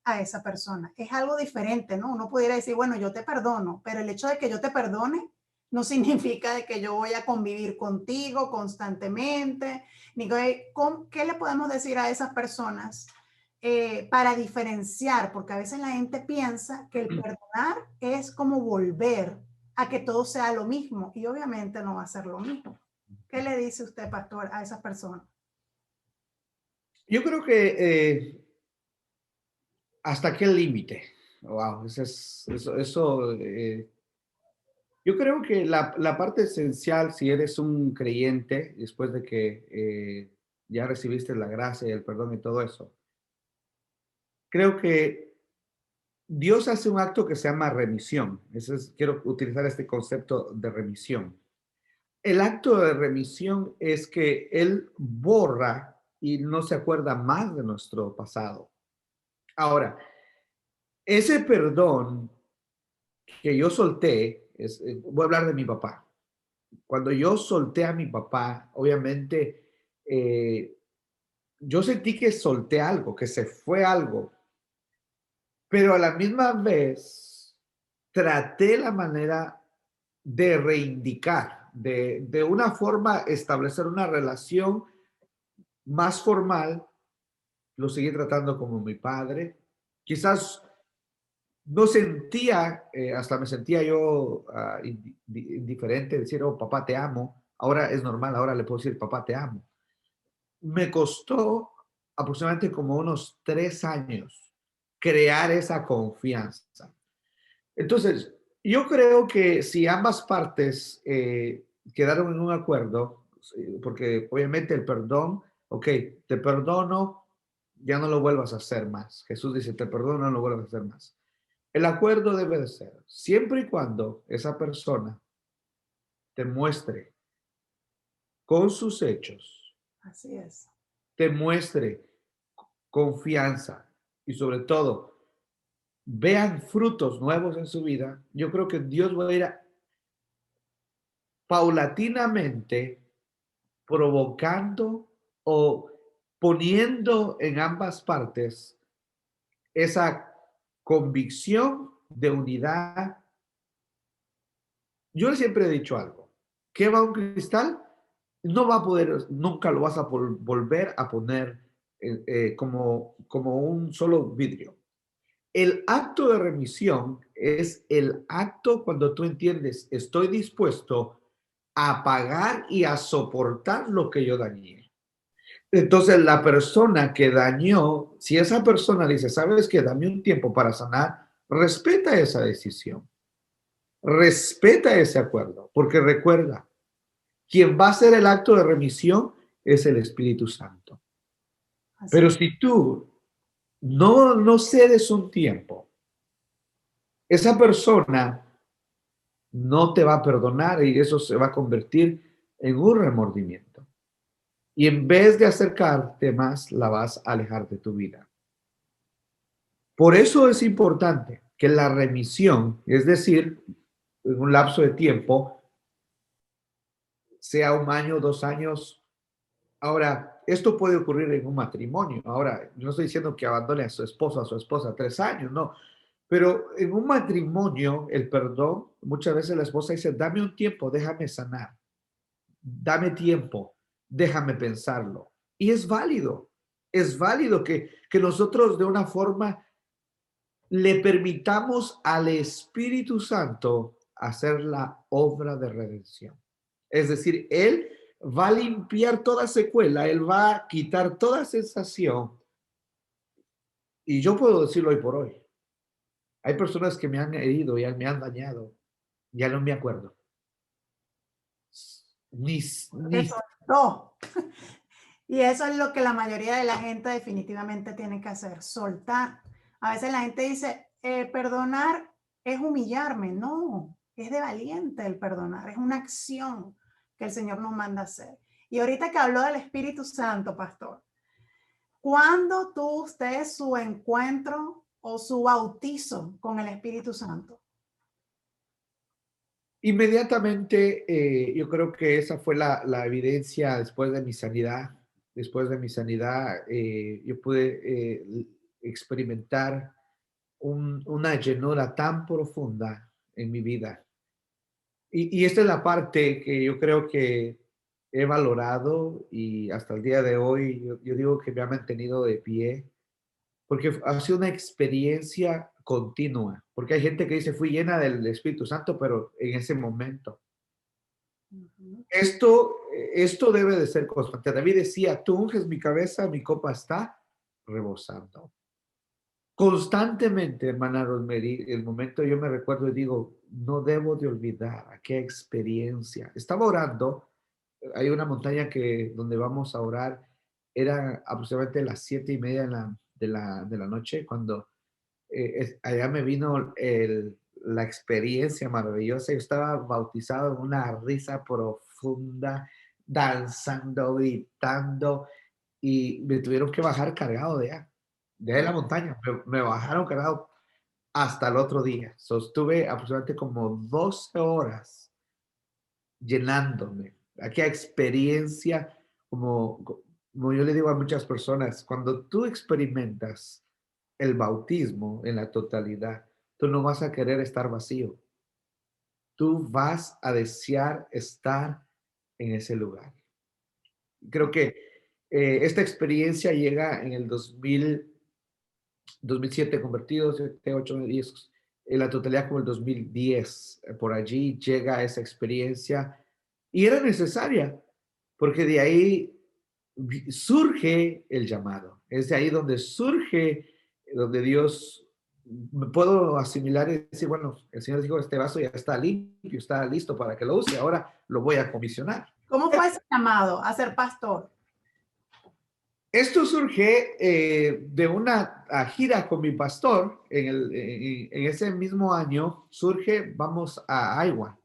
a esa persona? Es algo diferente, ¿no? Uno pudiera decir, bueno, yo te perdono, pero el hecho de que yo te perdone no significa de que yo voy a convivir contigo constantemente, ni qué le podemos decir a esas personas para diferenciar, porque a veces la gente piensa que el perdonar es como volver a que todo sea lo mismo y obviamente no va a ser lo mismo. ¿Qué le dice usted, pastor, a esas personas? Yo creo que hasta qué límite. Wow, yo creo que la parte esencial, si eres un creyente, después de que ya recibiste la gracia y el perdón y todo eso, creo que Dios hace un acto que se llama remisión. Quiero utilizar este concepto de remisión. El acto de remisión es que Él borra y no se acuerda más de nuestro pasado. Ahora, ese perdón que yo solté, voy a hablar de mi papá. Cuando yo solté a mi papá, obviamente, yo sentí que solté algo, que se fue algo, pero a la misma vez traté la manera de reivindicar, de una forma establecer una relación más formal. Lo seguí tratando como mi padre. Quizás no sentía, hasta me sentía yo indiferente, decir, oh, papá, te amo. Ahora es normal, ahora le puedo decir, papá, te amo. Me costó aproximadamente como unos 3 años crear esa confianza. Entonces, yo creo que si ambas partes quedaron en un acuerdo, porque obviamente el perdón, ok, te perdono, ya no lo vuelvas a hacer más. Jesús dice, te perdono, no lo vuelvas a hacer más. El acuerdo debe de ser, siempre y cuando esa persona te muestre con sus hechos, Así es. te muestre confianza y sobre todo vean frutos nuevos en su vida, yo creo que Dios va a ir paulatinamente provocando o poniendo en ambas partes esa convicción de unidad. Yo siempre he dicho algo, ¿qué va un cristal? No va a poder, nunca lo vas a volver a poner como un solo vidrio. El acto de remisión es el acto cuando tú entiendes, estoy dispuesto a pagar y a soportar lo que yo dañé. Entonces, la persona que dañó, si esa persona dice, sabes que dame un tiempo para sanar, respeta esa decisión, respeta ese acuerdo, porque recuerda, quien va a hacer el acto de remisión es el Espíritu Santo. Así Pero es. si tú no cedes un tiempo, esa persona no te va a perdonar y eso se va a convertir en un remordimiento. Y en vez de acercarte más, la vas a alejar de tu vida. Por eso es importante que la remisión, es decir, en un lapso de tiempo, sea 1 año, 2 años. Ahora, esto puede ocurrir en un matrimonio. Ahora, no estoy diciendo que abandone a su esposo o a su esposa 3 años, no. Pero en un matrimonio, el perdón, muchas veces la esposa dice, dame un tiempo, déjame sanar. dame tiempo, déjame pensarlo. Y es válido que nosotros de una forma le permitamos al Espíritu Santo hacer la obra de redención. Es decir, Él va a limpiar toda secuela, Él va a quitar toda sensación. Y yo puedo decirlo hoy por hoy. Hay personas que me han herido y me han dañado. Ya no me acuerdo. Ni, Te ni, soltó. Y eso es lo que la mayoría de la gente definitivamente tiene que hacer, soltar. A veces la gente dice, perdonar es humillarme. No, es de valiente el perdonar, es una acción que el Señor nos manda a hacer. Y ahorita que habló del Espíritu Santo, pastor, ¿cuándo tuvo usted su encuentro o su bautizo con el Espíritu Santo? Inmediatamente, yo creo que esa fue la evidencia después de mi sanidad. Después de mi sanidad, yo pude experimentar una llenura tan profunda en mi vida. Y esta es la parte que yo creo que he valorado y hasta el día de hoy yo digo que me ha mantenido de pie, porque ha sido una experiencia continua, porque hay gente que dice fui llena del Espíritu Santo, pero en ese momento. Ujú. Esto debe de ser constante. David decía, tú unges mi cabeza, mi copa está rebosando. Constantemente, hermana Rosemary, el momento yo me recuerdo y digo, no debo de olvidar aquella experiencia. Estaba orando, hay una montaña donde vamos a orar, era aproximadamente las 7:30 de la noche, cuando allá me vino la experiencia maravillosa. Yo estaba bautizado en una risa profunda, danzando, gritando, y me tuvieron que bajar cargado de ahí la montaña. Me bajaron cargado hasta el otro día. Sostuve aproximadamente como 12 horas llenándome. Aquella experiencia, como yo le digo a muchas personas, cuando tú experimentas el bautismo en la totalidad, tú no vas a querer estar vacío. Tú vas a desear estar en ese lugar. Creo que esta experiencia llega en el 2007 convertidos, 7, 8, 10, en la totalidad como el 2010. Por allí llega esa experiencia y era necesaria, porque de ahí surge el llamado. Es de ahí donde surge, donde Dios, me puedo asimilar y decir, bueno, el Señor dijo, este vaso ya está limpio, está listo para que lo use, ahora lo voy a comisionar. ¿Cómo fue ese llamado a ser pastor? Esto surge de una gira con mi pastor. En ese mismo año surge, vamos a Iowa.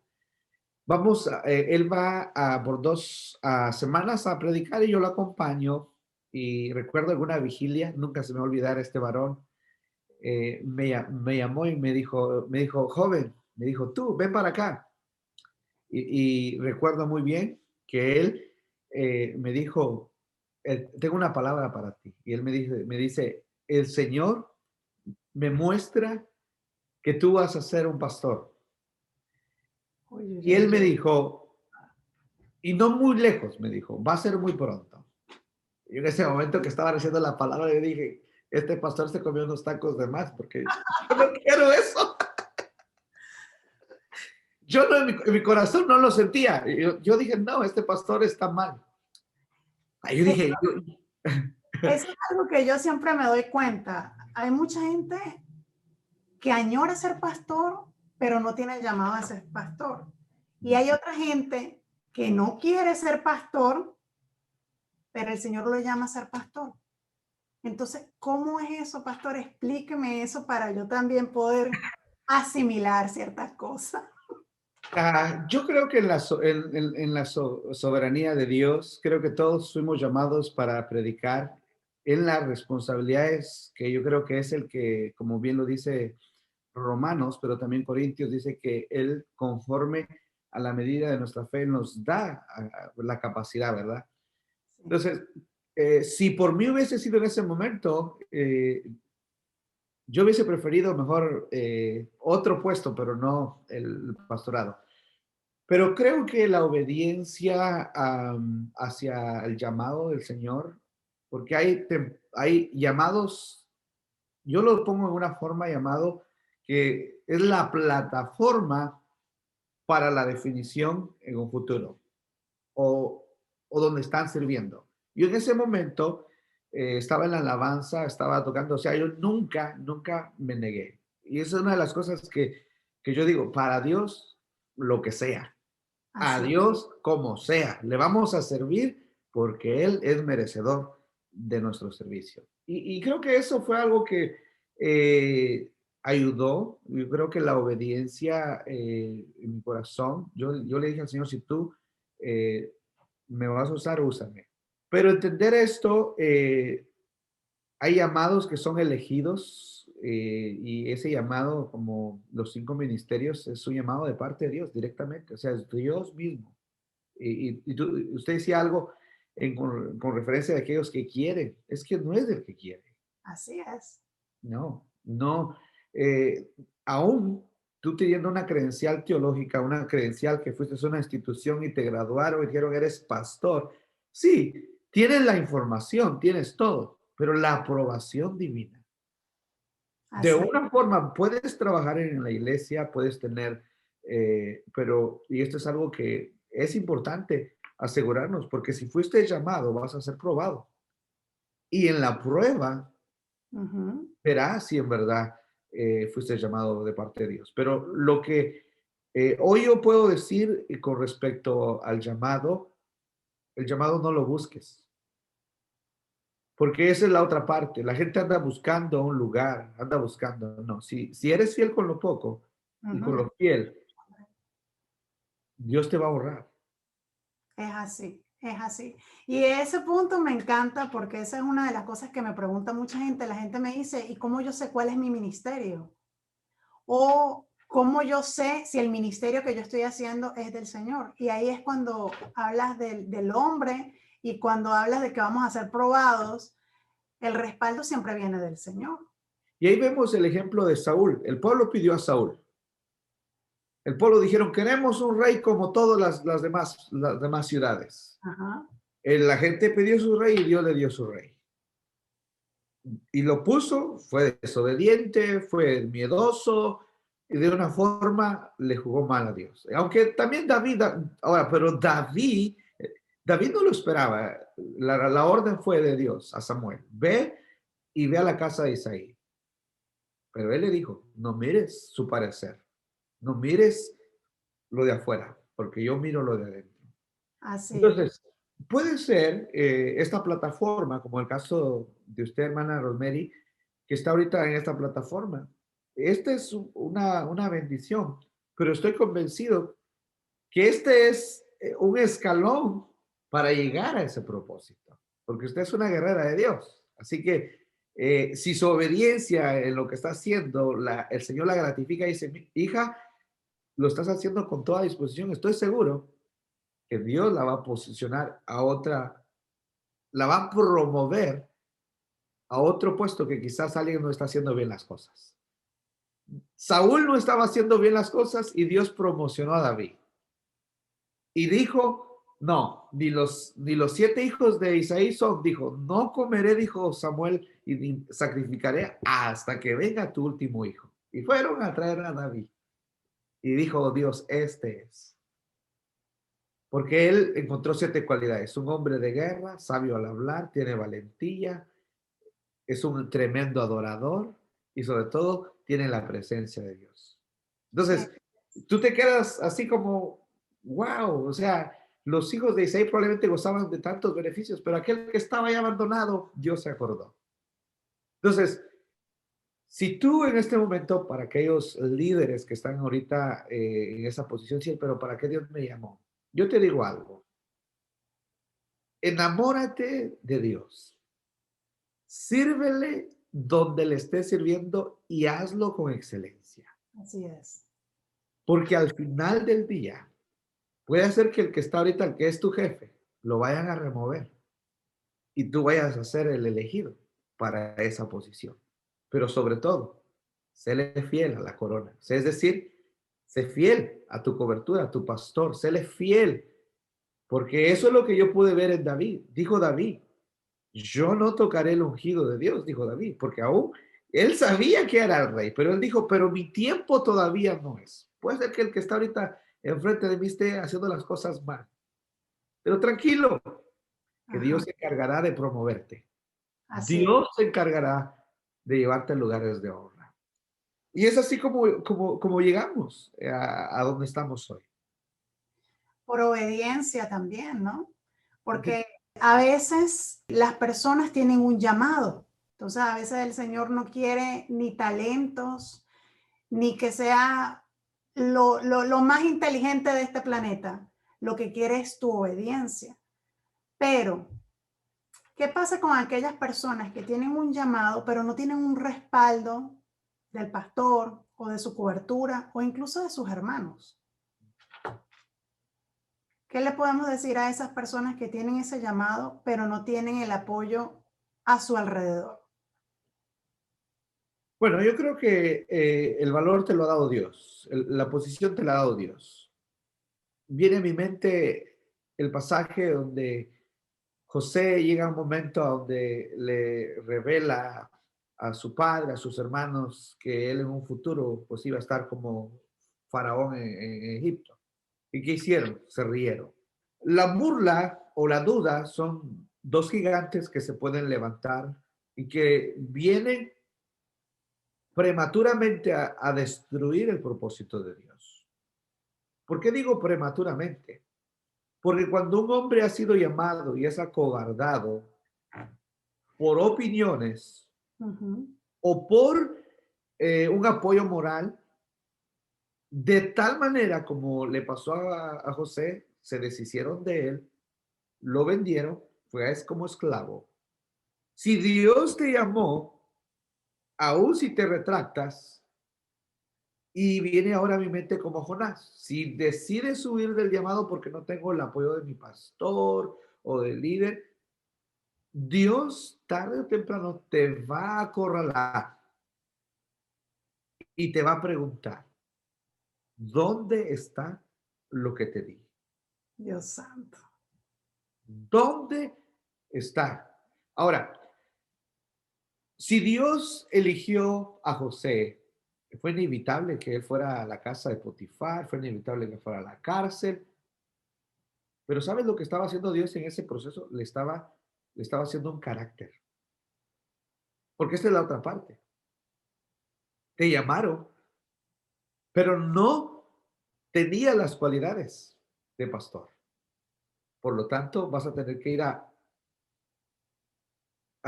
Él va por 2 semanas a predicar y yo lo acompaño. Y recuerdo alguna vigilia, nunca se me va a olvidar este varón. Me llamó y me dijo, joven, me dijo, tú, ven para acá. Y recuerdo muy bien que él me dijo, tengo una palabra para ti. Y él me dice, el Señor me muestra que tú vas a ser un pastor. Uy, Y uy, él uy. me dijo, y no muy lejos, me dijo, va a ser muy pronto. Y en ese momento que estaba recibiendo la palabra, yo dije, este pastor se comió unos tacos de más, porque yo no quiero eso. Yo no, en mi corazón no lo sentía. Yo dije, no, este pastor está mal. Ahí yo Eso, dije, eso es algo que yo siempre me doy cuenta. Hay mucha gente que añora ser pastor, pero no tiene el llamado a ser pastor. Y hay otra gente que no quiere ser pastor, pero el Señor lo llama a ser pastor. Entonces, ¿cómo es eso, pastor? Explíqueme eso para yo también poder asimilar ciertas cosas. Yo creo que en la soberanía de Dios, creo que todos fuimos llamados para predicar en las responsabilidades que yo creo que es el que, como bien lo dice Romanos, pero también Corintios, dice que Él, conforme a la medida de nuestra fe, nos da la capacidad, ¿verdad? Sí. Entonces, si por mí hubiese sido en ese momento, yo hubiese preferido mejor otro puesto, pero no el pastorado. Pero creo que la obediencia hacia el llamado del Señor, porque hay llamados, yo lo pongo en una forma llamado que es la plataforma para la definición en un futuro o, o donde están sirviendo. Yo en ese momento estaba en la alabanza, estaba tocando, o sea, yo nunca me negué. Y esa es una de las cosas que yo digo, para Dios, lo que sea, a Así es. Dios como sea, le vamos a servir porque Él es merecedor de nuestro servicio. Y creo que eso fue algo que ayudó. Yo creo que la obediencia en mi corazón, yo le dije al Señor, si tú eh, me vas a usar, úsame. Pero entender esto, hay llamados que son elegidos y ese llamado, como los 5 ministerios, es un llamado de parte de Dios directamente, o sea, es Dios mismo. Usted decía algo con referencia a aquellos que quieren, es que no es del que quiere, Así es. no. eh, Aún tú teniendo una credencial teológica, una credencial que fuiste a una institución y te graduaron y dijeron eres pastor, sí, tienes la información, tienes todo, pero la aprobación divina. De Así una forma, puedes trabajar en la iglesia, puedes tener, pero, y esto es algo que es importante asegurarnos, porque si fuiste llamado, vas a ser probado. Y en la prueba, Ujú. verás si en verdad fuiste llamado de parte de Dios. Pero lo que hoy yo puedo decir con respecto al llamado, el llamado no lo busques, porque esa es la otra parte. La gente anda buscando un lugar, anda buscando, no, si eres fiel con lo poco y con Ujú. lo fiel, Dios te va a ahorrar. Es así, es así. Y ese punto me encanta porque esa es una de las cosas que me pregunta mucha gente. La gente me dice, ¿y cómo yo sé cuál es mi ministerio? O cómo yo sé si el ministerio que yo estoy haciendo es del Señor. Y ahí es cuando hablas del hombre y cuando hablas de que vamos a ser probados, el respaldo siempre viene del Señor. Y ahí vemos el ejemplo de Saúl. El pueblo pidió a Saúl. El pueblo dijeron, queremos un rey como todas las demás ciudades. Ajá. La gente pidió su rey y Dios le dio su rey. Y lo puso, fue desobediente, fue miedoso, y de una forma le jugó mal a Dios. Aunque también David, ahora, pero David no lo esperaba. La orden fue de Dios a Samuel. Ve y ve a la casa de Isaí. Pero él le dijo, no mires su parecer, no mires lo de afuera, porque yo miro lo de adentro. Así es. Entonces, puede ser esta plataforma, como el caso de usted, hermana Rosemary, que está ahorita en esta plataforma. Esta es una bendición, pero estoy convencido que este es un escalón para llegar a ese propósito, porque usted es una guerrera de Dios. Así que si su obediencia en lo que está haciendo, el Señor la gratifica y dice, hija, lo estás haciendo con toda disposición, estoy seguro que Dios la va a posicionar a otra, la va a promover a otro puesto que quizás alguien no está haciendo bien las cosas. Saúl no estaba haciendo bien las cosas y Dios promocionó a David. Y dijo, no, ni los 7 hijos de Isaí son, dijo, no comeré, dijo Samuel, y ni sacrificaré hasta que venga tu último hijo. Y fueron a traer a David. Y dijo Dios, este es. Porque él encontró 7 cualidades. Un hombre de guerra, sabio al hablar, tiene valentía, es un tremendo adorador y sobre todo tiene la presencia de Dios. Entonces, tú te quedas así como, wow, o sea, los hijos de Isaí probablemente gozaban de tantos beneficios, pero aquel que estaba ya abandonado, Dios se acordó. Entonces, si tú en este momento, para aquellos líderes que están ahorita en esa posición, sí, pero ¿para qué Dios me llamó? Yo te digo algo, enamórate de Dios. Sírvele donde le estés sirviendo y hazlo con excelencia. Así es. Porque al final del día, puede ser que el que está ahorita, el que es tu jefe, lo vayan a remover y tú vayas a ser el elegido para esa posición. Pero sobre todo, séle fiel a la corona. Es decir, Sé fiel a tu cobertura, a tu pastor, séle fiel, porque eso es lo que yo pude ver en David. Dijo David, yo no tocaré el ungido de Dios, dijo David, porque aún él sabía que era el rey, pero él dijo, pero mi tiempo todavía no es. Puede ser que el que está ahorita enfrente de mí esté haciendo las cosas mal, pero tranquilo, que Ajá, Dios se encargará de promoverte. así es. Dios se encargará de llevarte a lugares de honra. Y es así como llegamos a donde estamos hoy. Por obediencia también, ¿no? Porque a veces las personas tienen un llamado. Entonces, a veces el Señor no quiere ni talentos, ni que sea lo más inteligente de este planeta. Lo que quiere es tu obediencia. Pero, ¿qué pasa con aquellas personas que tienen un llamado, pero no tienen un respaldo del pastor o de su cobertura o incluso de sus hermanos? ¿Qué le podemos decir a esas personas que tienen ese llamado, pero no tienen el apoyo a su alrededor? Bueno, yo creo que el valor te lo ha dado Dios, la posición te la ha dado Dios. Viene a mi mente el pasaje donde José llega a un momento a donde le revela a su padre, a sus hermanos, que él en un futuro pues iba a estar como faraón en Egipto. ¿Y qué hicieron? Se rieron. La burla o la duda son dos gigantes que se pueden levantar y que vienen prematuramente a destruir el propósito de Dios. ¿Por qué digo prematuramente? Porque cuando un hombre ha sido llamado y es acobardado por opiniones Ujú. o por un apoyo moral, de tal manera como le pasó a José, se deshicieron de él, lo vendieron, fue como esclavo. Si Dios te llamó, aún si te retractas, y viene ahora a mi mente como Jonás, si decides huir del llamado porque no tengo el apoyo de mi pastor o del líder, Dios tarde o temprano te va a acorralar y te va a preguntar, ¿dónde está lo que te di? Dios santo. ¿Dónde está? Ahora, si Dios eligió a José, fue inevitable que él fuera a la casa de Potifar, fue inevitable que fuera a la cárcel, pero ¿sabes lo que estaba haciendo Dios en ese proceso? Le estaba haciendo un carácter, porque esta es la otra parte. Te llamaron, pero no tenía las cualidades de pastor. Por lo tanto, vas a tener que ir a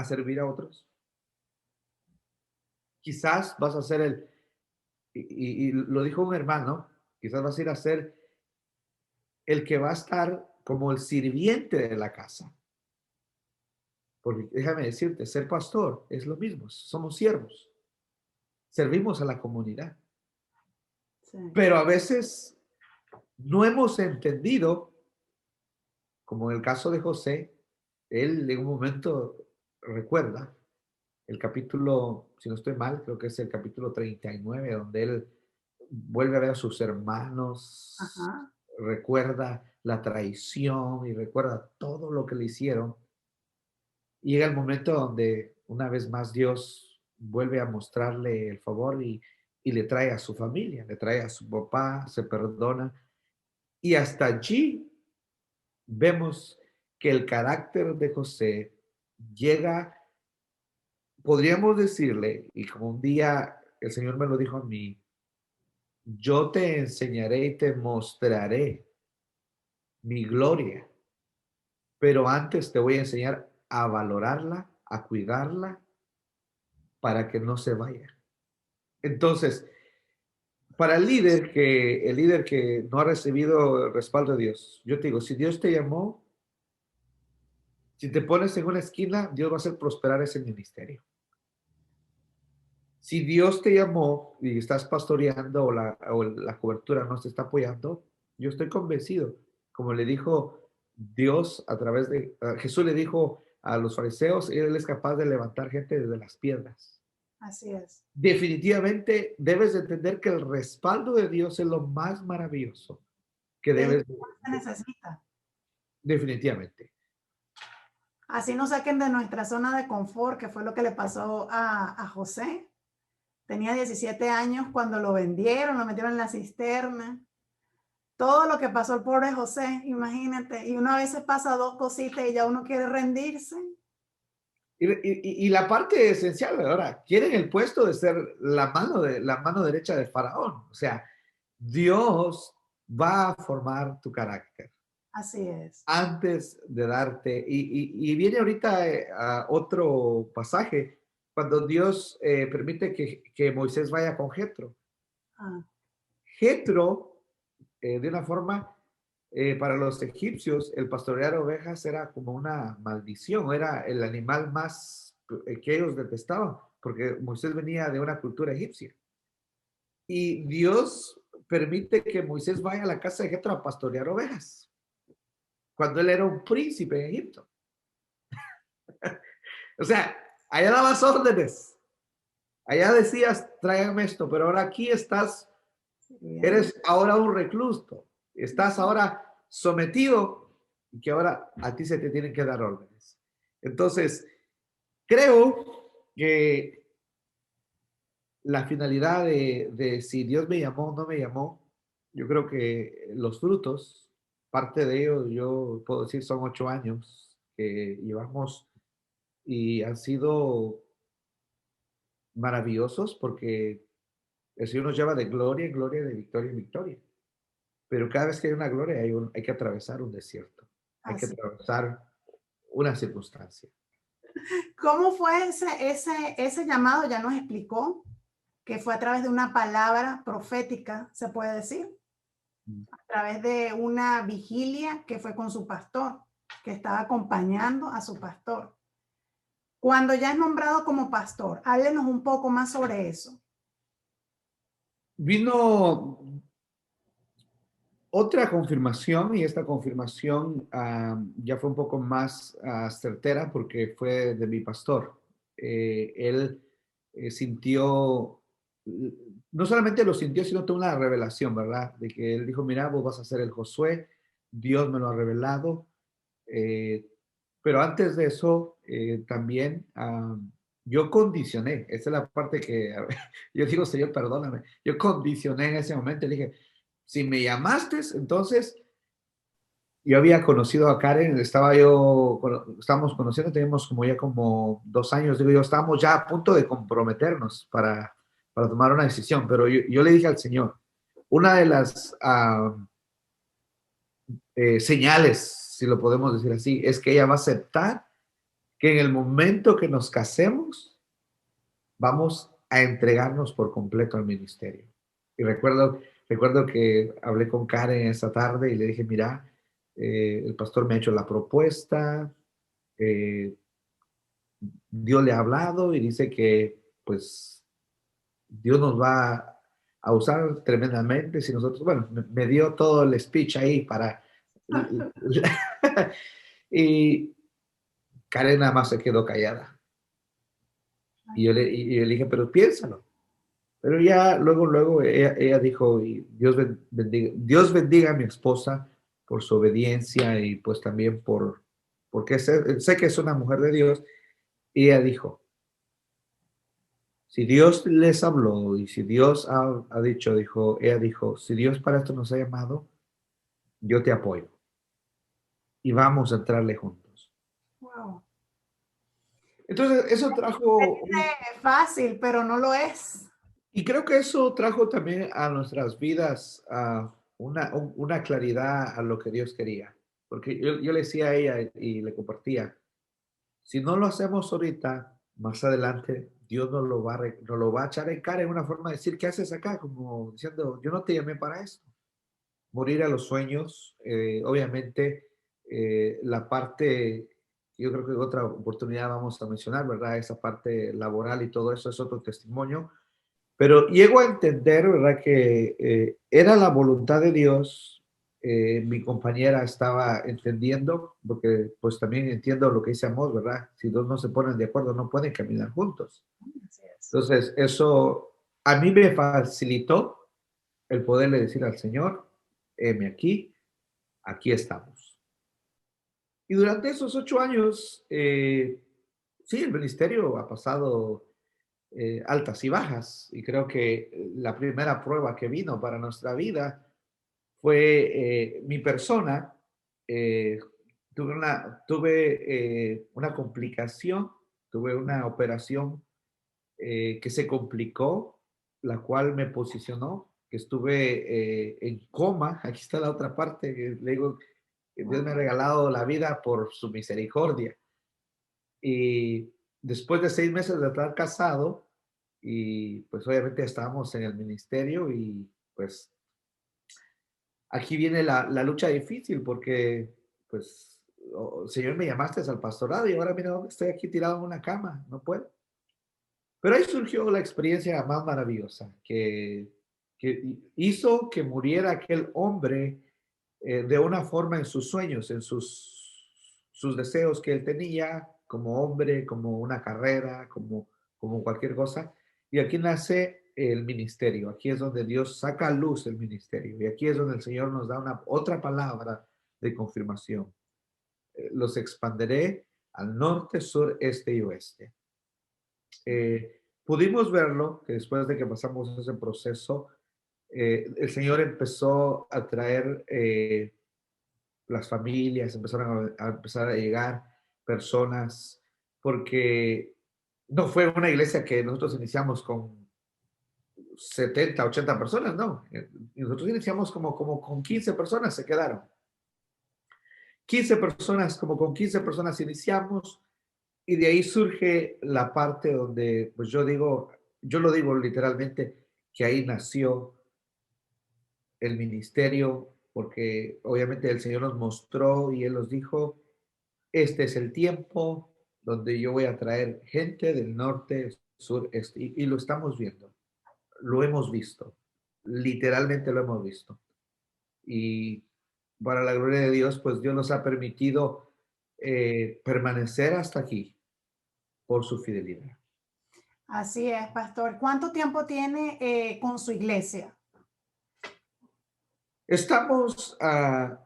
servir a otros. Quizás vas a ser y lo dijo un hermano, quizás vas a ir a ser el que va a estar como el sirviente de la casa. Porque déjame decirte, ser pastor es lo mismo, somos siervos, servimos a la comunidad. Sí. Pero a veces no hemos entendido, como en el caso de José, él en un momento recuerda el capítulo, si no estoy mal, creo que es el capítulo 39, donde él vuelve a ver a sus hermanos, Ajá. recuerda la traición y recuerda todo lo que le hicieron. Y llega el momento donde una vez más Dios vuelve a mostrarle el favor y le trae a su familia, le trae a su papá, se perdona. Y hasta allí vemos que el carácter de José llega, podríamos decirle, y como un día el Señor me lo dijo a mí, yo te enseñaré y te mostraré mi gloria, pero antes te voy a enseñar a valorarla, a cuidarla, para que no se vaya. Entonces, para el líder que no ha recibido el respaldo de Dios, yo te digo, si Dios te llamó, si te pones en una esquina, Dios va a hacer prosperar ese ministerio. Si Dios te llamó y estás pastoreando o la cobertura no te está apoyando, yo estoy convencido, como le dijo Dios a través de, Jesús le dijo a los fariseos, Él es capaz de levantar gente desde las piedras. Así es. Definitivamente debes de entender que el respaldo de Dios es lo más maravilloso que Es lo debes que más se necesita. definitivamente. Así nos saquen de nuestra zona de confort, que fue lo que le pasó a José. Tenía 17 años cuando lo vendieron, lo metieron en la cisterna. Todo lo que pasó el pobre José, imagínate. Y una vez pasa dos cositas y ya uno quiere rendirse. Y la parte esencial, ahora, quieren el puesto de ser la mano derecha del faraón. O sea, Dios va a formar tu carácter Así es. antes de darte. Y viene ahorita a otro pasaje, cuando Dios permite que Moisés vaya con Jetro. Ah, Jetro, de una forma, para los egipcios, el pastorear ovejas era como una maldición, era el animal más que ellos detestaban, porque Moisés venía de una cultura egipcia. Y Dios permite que Moisés vaya a la casa de Jetro a pastorear ovejas, cuando él era un príncipe en Egipto. O sea, allá dabas órdenes, allá decías, tráigame esto, pero ahora aquí estás, bien. eres ahora un recluso, estás ahora sometido y que ahora a ti se te tienen que dar órdenes. Entonces, creo que la finalidad de si Dios me llamó o no me llamó, yo creo que los frutos, parte de ellos, yo puedo decir, son 8 años que llevamos y han sido maravillosos porque el Señor nos lleva de gloria en gloria, de victoria en victoria. Pero cada vez que hay una gloria hay que atravesar un desierto, hay que Así. atravesar una circunstancia. ¿Cómo fue ese llamado? Ya nos explicó que fue a través de una palabra profética, se puede decir, a través de una vigilia que fue con su pastor, que estaba acompañando a su pastor. Cuando ya es nombrado como pastor, háblenos un poco más sobre eso. Vino otra confirmación y esta confirmación ya fue un poco más certera porque fue de mi pastor. Él sintió, no solamente lo sintió, sino tuvo una revelación, ¿verdad? De que él dijo, mira, vos vas a ser el Josué, Dios me lo ha revelado. eh, pero antes de eso, también yo condicioné, esa es la parte que yo digo, Señor, perdóname, yo condicioné en ese momento, le dije, si me llamaste, entonces yo había conocido a Karen, estábamos conociendo, teníamos como ya como 2 años, digo yo, estábamos ya a punto de comprometernos para tomar una decisión, pero yo le dije al Señor, una de las señales, si lo podemos decir así, es que ella va a aceptar que en el momento que nos casemos, vamos a entregarnos por completo al ministerio. Y recuerdo que hablé con Karen esa tarde y le dije, mira, el pastor me ha hecho la propuesta, eh, Dios le ha hablado y dice que pues Dios nos va a usar tremendamente si nosotros, bueno, me dio todo el speech ahí para... y Karen nada más se quedó callada. Y yo le dije, pero piénsalo. Pero ya luego ella dijo, y Dios bendiga a mi esposa por su obediencia y pues también porque sé que es una mujer de Dios. Y ella dijo, si Dios les habló y si Dios ha dicho, ella dijo, si Dios para esto nos ha llamado, yo te apoyo y vamos a entrarle juntos. Wow. Entonces, eso trajo, Es fácil, pero no lo es. y creo que eso trajo también a nuestras vidas una claridad a lo que Dios quería. Porque yo le decía a ella y le compartía, si no lo hacemos ahorita, más adelante, Dios nos lo va a echar en cara en una forma de decir, ¿qué haces acá? Como diciendo, yo no te llamé para esto. Morir a los sueños, obviamente, la parte, yo creo que otra oportunidad vamos a mencionar, ¿verdad? Esa parte laboral y todo eso es otro testimonio, pero llego a entender, ¿verdad? Que era la voluntad de Dios Mi compañera estaba entendiendo, porque pues también entiendo lo que dice Amós, ¿verdad? Si dos no se ponen de acuerdo, no pueden caminar juntos. Así es. Entonces, eso a mí me facilitó el poderle decir al Señor, heme aquí, aquí estamos. Y durante esos 8 años, sí, el ministerio ha pasado altas y bajas. Y creo que la primera prueba que vino para nuestra vida fue mi persona. eh, tuve una complicación, tuve una operación que se complicó, la cual me posicionó, que estuve en coma. Aquí está la otra parte, que le digo que Dios me ha regalado la vida por su misericordia. Y después de 6 meses de estar casado, y pues obviamente estábamos en el ministerio y pues aquí viene la lucha difícil porque pues, Señor, me llamaste al pastorado y ahora mira, estoy aquí tirado en una cama, no puedo. Pero ahí surgió la experiencia más maravillosa que hizo que muriera aquel hombre de una forma en sus sueños, en sus deseos que él tenía como hombre, como una carrera, como cualquier cosa. Y aquí nace el ministerio, aquí es donde Dios saca a luz el ministerio y aquí es donde el Señor nos da otra palabra de confirmación. Los expanderé al norte, sur, este y oeste. Pudimos verlo, que después de que pasamos ese proceso, el Señor empezó a traer las familias, empezaron a empezar a llegar personas, porque no fue una iglesia que nosotros iniciamos con 70, 80 personas, no. Nosotros iniciamos como con 15 personas, se quedaron. 15 personas, como con 15 personas iniciamos, y de ahí surge la parte donde, pues yo lo digo literalmente, que ahí nació el ministerio, porque obviamente el Señor nos mostró y Él nos dijo, este es el tiempo donde yo voy a traer gente del norte, sur, este, y lo estamos viendo, lo hemos visto, literalmente lo hemos visto. Y para la gloria de Dios, pues Dios nos ha permitido permanecer hasta aquí por su fidelidad. Así es, pastor. ¿Cuánto tiempo tiene con su iglesia? Estamos a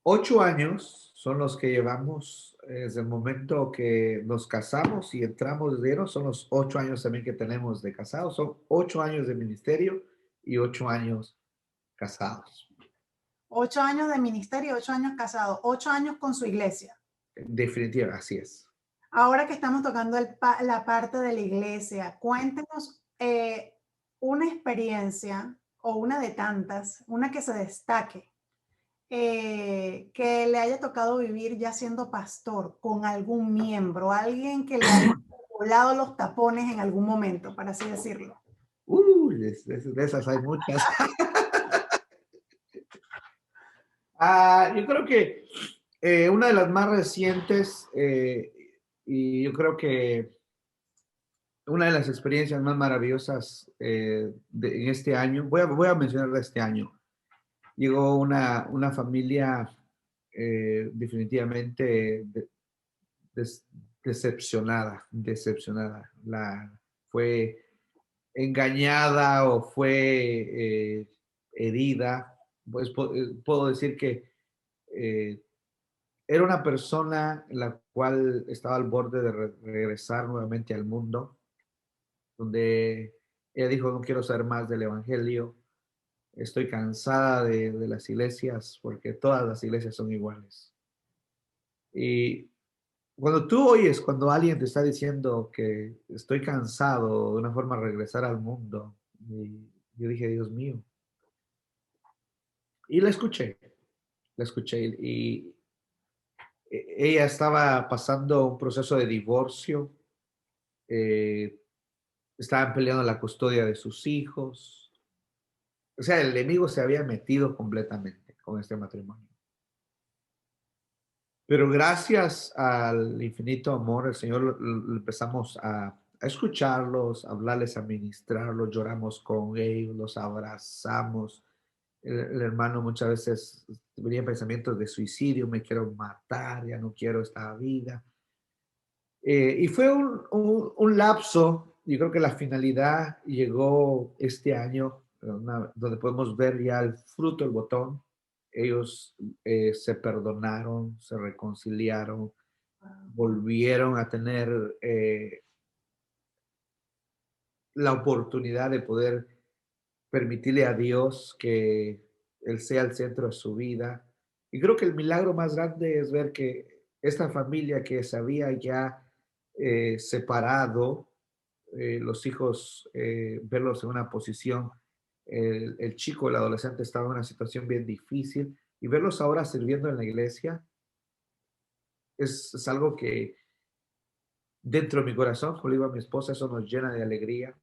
8 años, son los que llevamos desde el momento que nos casamos y entramos de lleno, son los 8 años también que tenemos de casados, son 8 años de ministerio y 8 años casados. 8 años de ministerio, 8 años casado, 8 años con su iglesia. Definitivamente, así es. Ahora que estamos tocando la parte de la iglesia, cuéntenos una experiencia o una de tantas, una que se destaque, que le haya tocado vivir ya siendo pastor con algún miembro, alguien que le haya volado los tapones en algún momento, para así decirlo. De esas hay muchas. Yo creo que una de las más recientes, y yo creo que una de las experiencias más maravillosas en este año, voy a mencionar de este año, llegó una familia definitivamente des- decepcionada. Fue engañada o fue herida. Pues puedo decir que eh, era una persona en la cual estaba al borde de regresar nuevamente al mundo, donde ella dijo, no quiero saber más del Evangelio, estoy cansada de las iglesias porque todas las iglesias son iguales. Y cuando tú oyes, cuando alguien te está diciendo que estoy cansado de una forma de regresar al mundo, y yo dije, Dios mío. Y la escuché y ella estaba pasando un proceso de divorcio, eh, estaban peleando la custodia de sus hijos, o sea, el enemigo se había metido completamente con este matrimonio. Pero gracias al infinito amor, el Señor empezamos a escucharlos, a hablarles, a ministrarlos, lloramos con ellos, los abrazamos, el hermano muchas veces venía pensamientos de suicidio, me quiero matar, ya no quiero esta vida. Y fue un lapso, yo creo que la finalidad llegó este año, donde podemos ver ya el fruto, el botón. Ellos se perdonaron, se reconciliaron, volvieron a tener la oportunidad de poder permitirle a Dios que Él sea el centro de su vida. Y creo que el milagro más grande es ver que esta familia que se había ya separado, los hijos, verlos en una posición, el chico, el adolescente estaba en una situación bien difícil y verlos ahora sirviendo en la iglesia es algo que dentro de mi corazón, como le digo a mi esposa, eso nos llena de alegría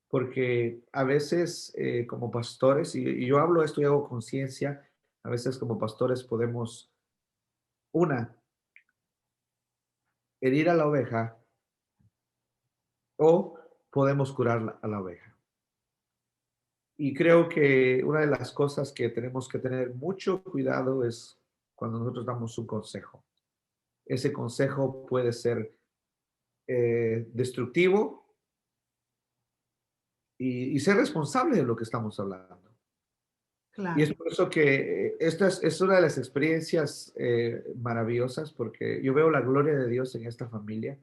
porque a veces como pastores, y yo hablo esto y hago conciencia, a veces como pastores podemos, una, herir a la oveja o podemos curar a la oveja. Y creo que una de las cosas que tenemos que tener mucho cuidado es cuando nosotros damos un consejo. Ese consejo puede ser destructivo y ser responsable de lo que estamos hablando. Y es Claro. por eso que esta es una de las experiencias maravillosas, porque yo veo la gloria de Dios en esta familia,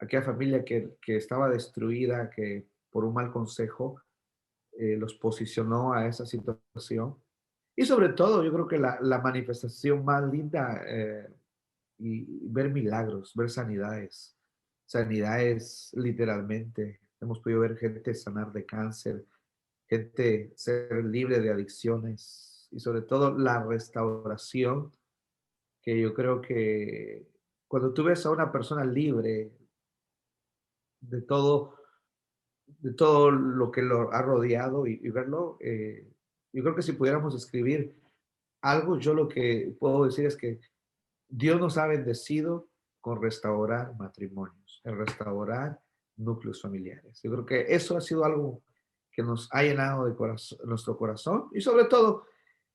aquella familia que estaba destruida, que por un mal consejo los posicionó a esa situación. Y sobre todo, yo creo que la manifestación más linda y ver milagros, ver sanidades, sanidades literalmente. Hemos podido ver gente sanar de cáncer, gente ser libre de adicciones y sobre todo la restauración, que yo creo que cuando tú ves a una persona libre de todo, de todo lo que lo ha rodeado y verlo, yo creo que si pudiéramos escribir algo, yo lo que puedo decir es que Dios nos ha bendecido con restaurar matrimonios, en restaurar núcleos familiares. Yo creo que eso ha sido algo que nos ha llenado de corazón, nuestro corazón y sobre todo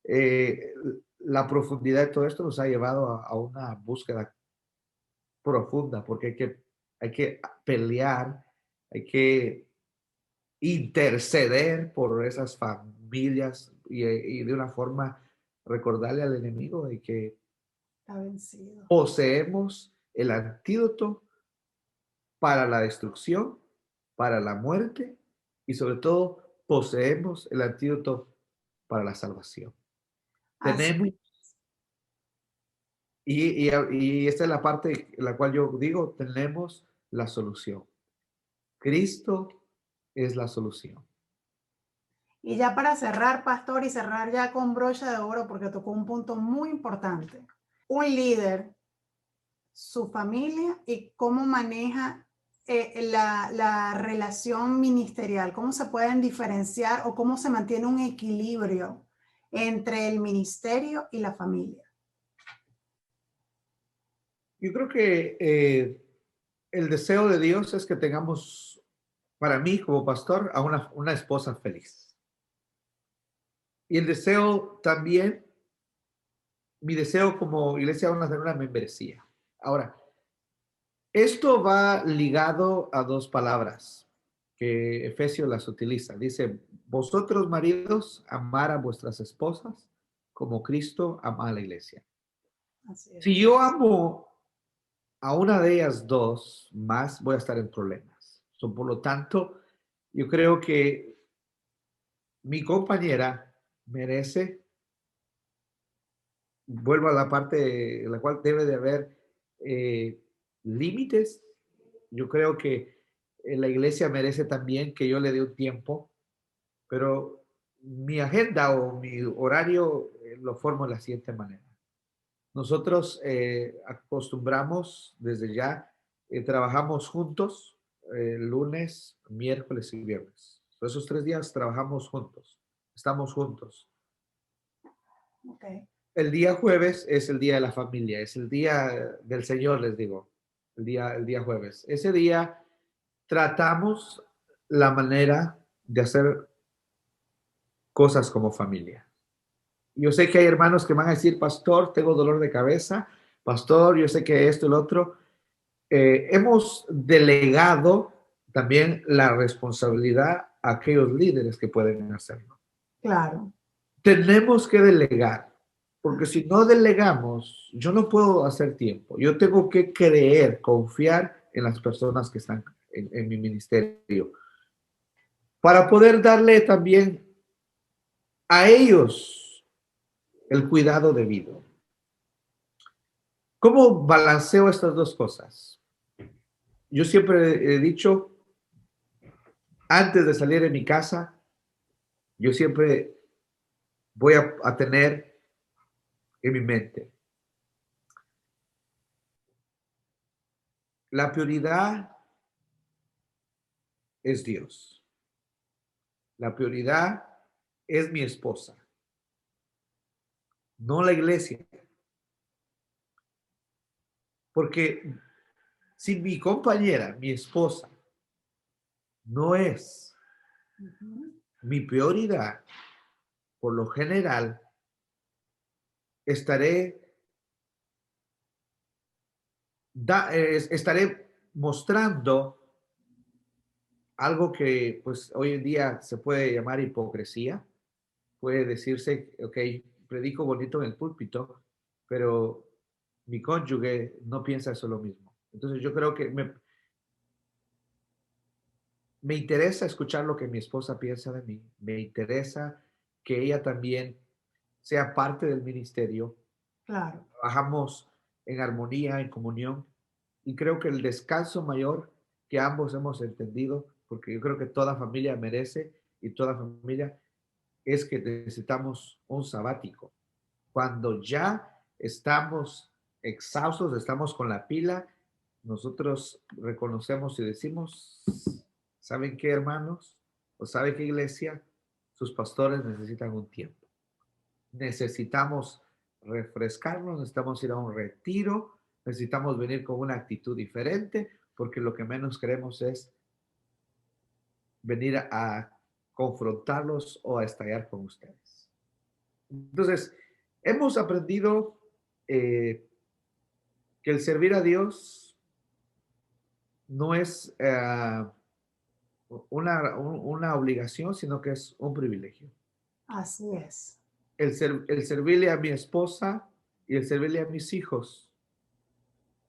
eh, la profundidad de todo esto nos ha llevado a una búsqueda profunda porque hay que pelear, hay que interceder por esas familias y de una forma recordarle al enemigo de que Está vencido. poseemos el antídoto para la destrucción, para la muerte y sobre todo poseemos el antídoto para la salvación. Así. Tenemos, y esta es la parte en la cual yo digo, tenemos la solución. Cristo es la solución. Y ya para cerrar, pastor, y cerrar ya con brocha de oro, porque tocó un punto muy importante. Un líder, su familia y cómo maneja la relación ministerial, cómo se pueden diferenciar o cómo se mantiene un equilibrio entre el ministerio y la familia. Yo creo que el deseo de Dios es que tengamos, para mí como pastor, a una esposa feliz. Y el deseo también, mi deseo como iglesia, vamos a hacer una membresía. Ahora, esto va ligado a dos palabras que Efesios las utiliza. Dice, vosotros maridos, amar a vuestras esposas como Cristo ama a la iglesia. Así Si es. yo amo a una de ellas dos más, voy a estar en problemas. Por lo tanto, yo creo que mi compañera merece, vuelvo a la parte en la cual debe de haber eh, límites. Yo creo que la iglesia merece también que yo le dé un tiempo, pero mi agenda o mi horario lo formo de la siguiente manera. Nosotros acostumbramos desde ya, trabajamos juntos lunes, miércoles y viernes. Esos 3 días trabajamos juntos, estamos juntos. Okay. El día jueves es el día de la familia, es el día del Señor, les digo, el día jueves. Ese día tratamos la manera de hacer cosas como familia. Yo sé que hay hermanos que van a decir, pastor, tengo dolor de cabeza, pastor, yo sé que esto y lo otro. Hemos delegado también la responsabilidad a aquellos líderes que pueden hacerlo. Claro. Tenemos que delegar, porque si no delegamos, yo no puedo hacer tiempo. Yo tengo que creer, confiar en las personas que están en mi ministerio, para poder darle también a ellos el cuidado debido. ¿Cómo balanceo estas dos cosas? Yo siempre he dicho, antes de salir de mi casa, yo siempre voy a tener en mi mente la prioridad es Dios. La prioridad es mi esposa, no la iglesia. Porque si mi compañera, mi esposa, no es mi prioridad, por lo general, estaré, estaré mostrando algo que pues hoy en día se puede llamar hipocresía. Puede decirse, ok, predico bonito en el púlpito, pero mi cónyuge no piensa eso lo mismo. Entonces yo creo que me interesa escuchar lo que mi esposa piensa de mí, me interesa que ella también sea parte del ministerio, Claro. trabajamos en armonía, en comunión, y creo que el descanso mayor que ambos hemos entendido, porque yo creo que toda familia merece y toda familia es que necesitamos un sabático. Cuando ya estamos exhaustos, estamos con la pila, nosotros reconocemos y decimos, ¿saben qué, hermanos? ¿O saben qué, iglesia? Sus pastores necesitan un tiempo. Necesitamos refrescarnos, necesitamos ir a un retiro, necesitamos venir con una actitud diferente, porque lo que menos queremos es venir a confrontarlos o a estallar con ustedes. Entonces, hemos aprendido que el servir a Dios no es una obligación, sino que es un privilegio. Así es. El servirle a mi esposa y el servirle a mis hijos,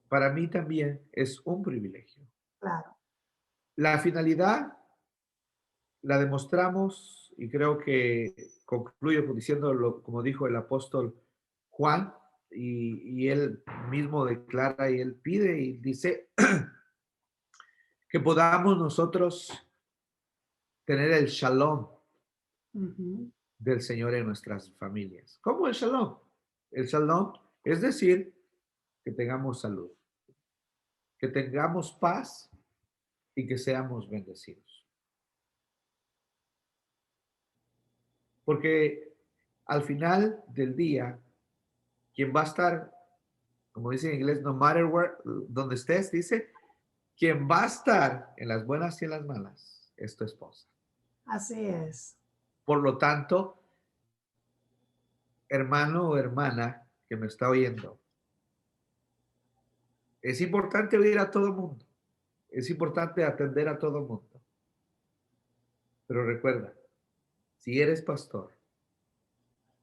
para mí también es un privilegio. Claro. La finalidad la demostramos y creo que concluyo diciéndolo como dijo el apóstol Juan, y él mismo declara y él pide y dice que podamos nosotros tener el shalom del Señor en nuestras familias. ¿Cómo el shalom? El shalom es decir, que tengamos salud, que tengamos paz y que seamos bendecidos. Porque al final del día, quien va a estar, como dice en inglés, no matter where, donde estés, dice, quien va a estar en las buenas y en las malas es tu esposa. Así es. Por lo tanto, hermano o hermana que me está oyendo, es importante oír a todo el mundo. Es importante atender a todo el mundo. Pero recuerda, si eres pastor,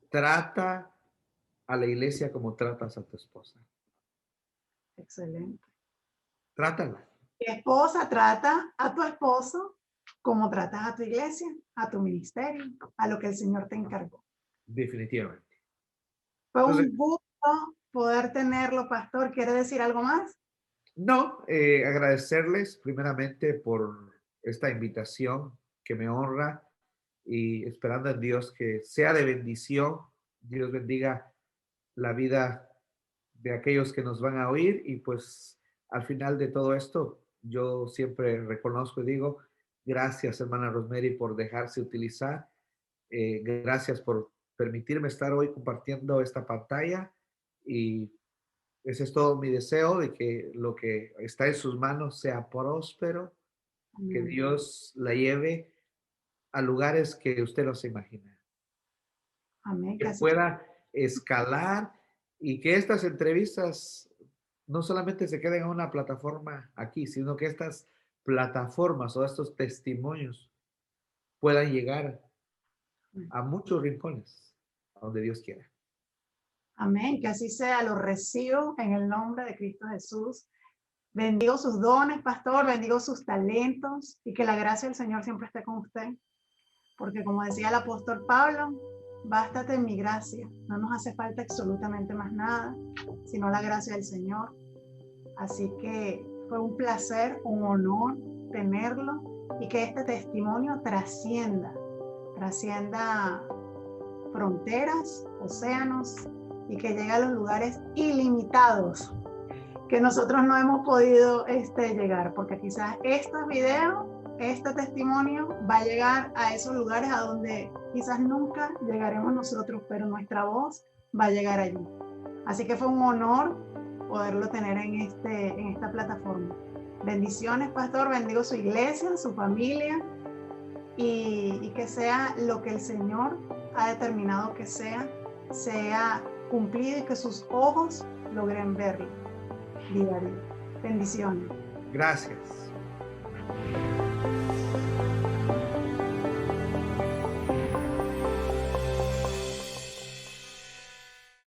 trata a la iglesia como tratas a tu esposa. Excelente. Trátala. Tu esposa trata a tu esposo como tratas a tu iglesia, a tu ministerio, a lo que el Señor te encargó. Definitivamente. Fue Entonces, un gusto poder tenerlo, pastor. ¿Quiere decir algo más? no, agradecerles primeramente por esta invitación que me honra y esperando en Dios que sea de bendición. Dios bendiga la vida de aquellos que nos van a oír y pues al final de todo esto yo siempre reconozco y digo gracias hermana Rosemary por dejarse utilizar, gracias por permitirme estar hoy compartiendo esta pantalla y ese es todo mi deseo de que lo que está en sus manos sea próspero, que Dios la lleve a lugares que usted no se imagina. Amén. que Casi. pueda escalar y que estas entrevistas no solamente se queden en una plataforma aquí, sino que estas plataformas o estos testimonios puedan llegar a muchos rincones, a donde Dios quiera. Amén. Que así sea. Lo recibo en el nombre de Cristo Jesús. Bendigo sus dones, pastor. Bendigo sus talentos. Y que la gracia del Señor siempre esté con usted. Porque como decía el apóstol Pablo, bástate en mi gracia. No nos hace falta absolutamente más nada, sino la gracia del Señor. Así que fue un placer, un honor tenerlo y que este testimonio trascienda fronteras, océanos y que llegue a los lugares ilimitados que nosotros no hemos podido llegar, porque quizás estos videos, este testimonio va a llegar a esos lugares a donde quizás nunca llegaremos nosotros, pero nuestra voz va a llegar allí. Así que fue un honor poderlo tener en esta plataforma. Bendiciones, pastor. Bendigo su iglesia, su familia y que sea lo que el Señor ha determinado que sea cumplido y que sus ojos logren verlo día a día. Bendiciones. Gracias.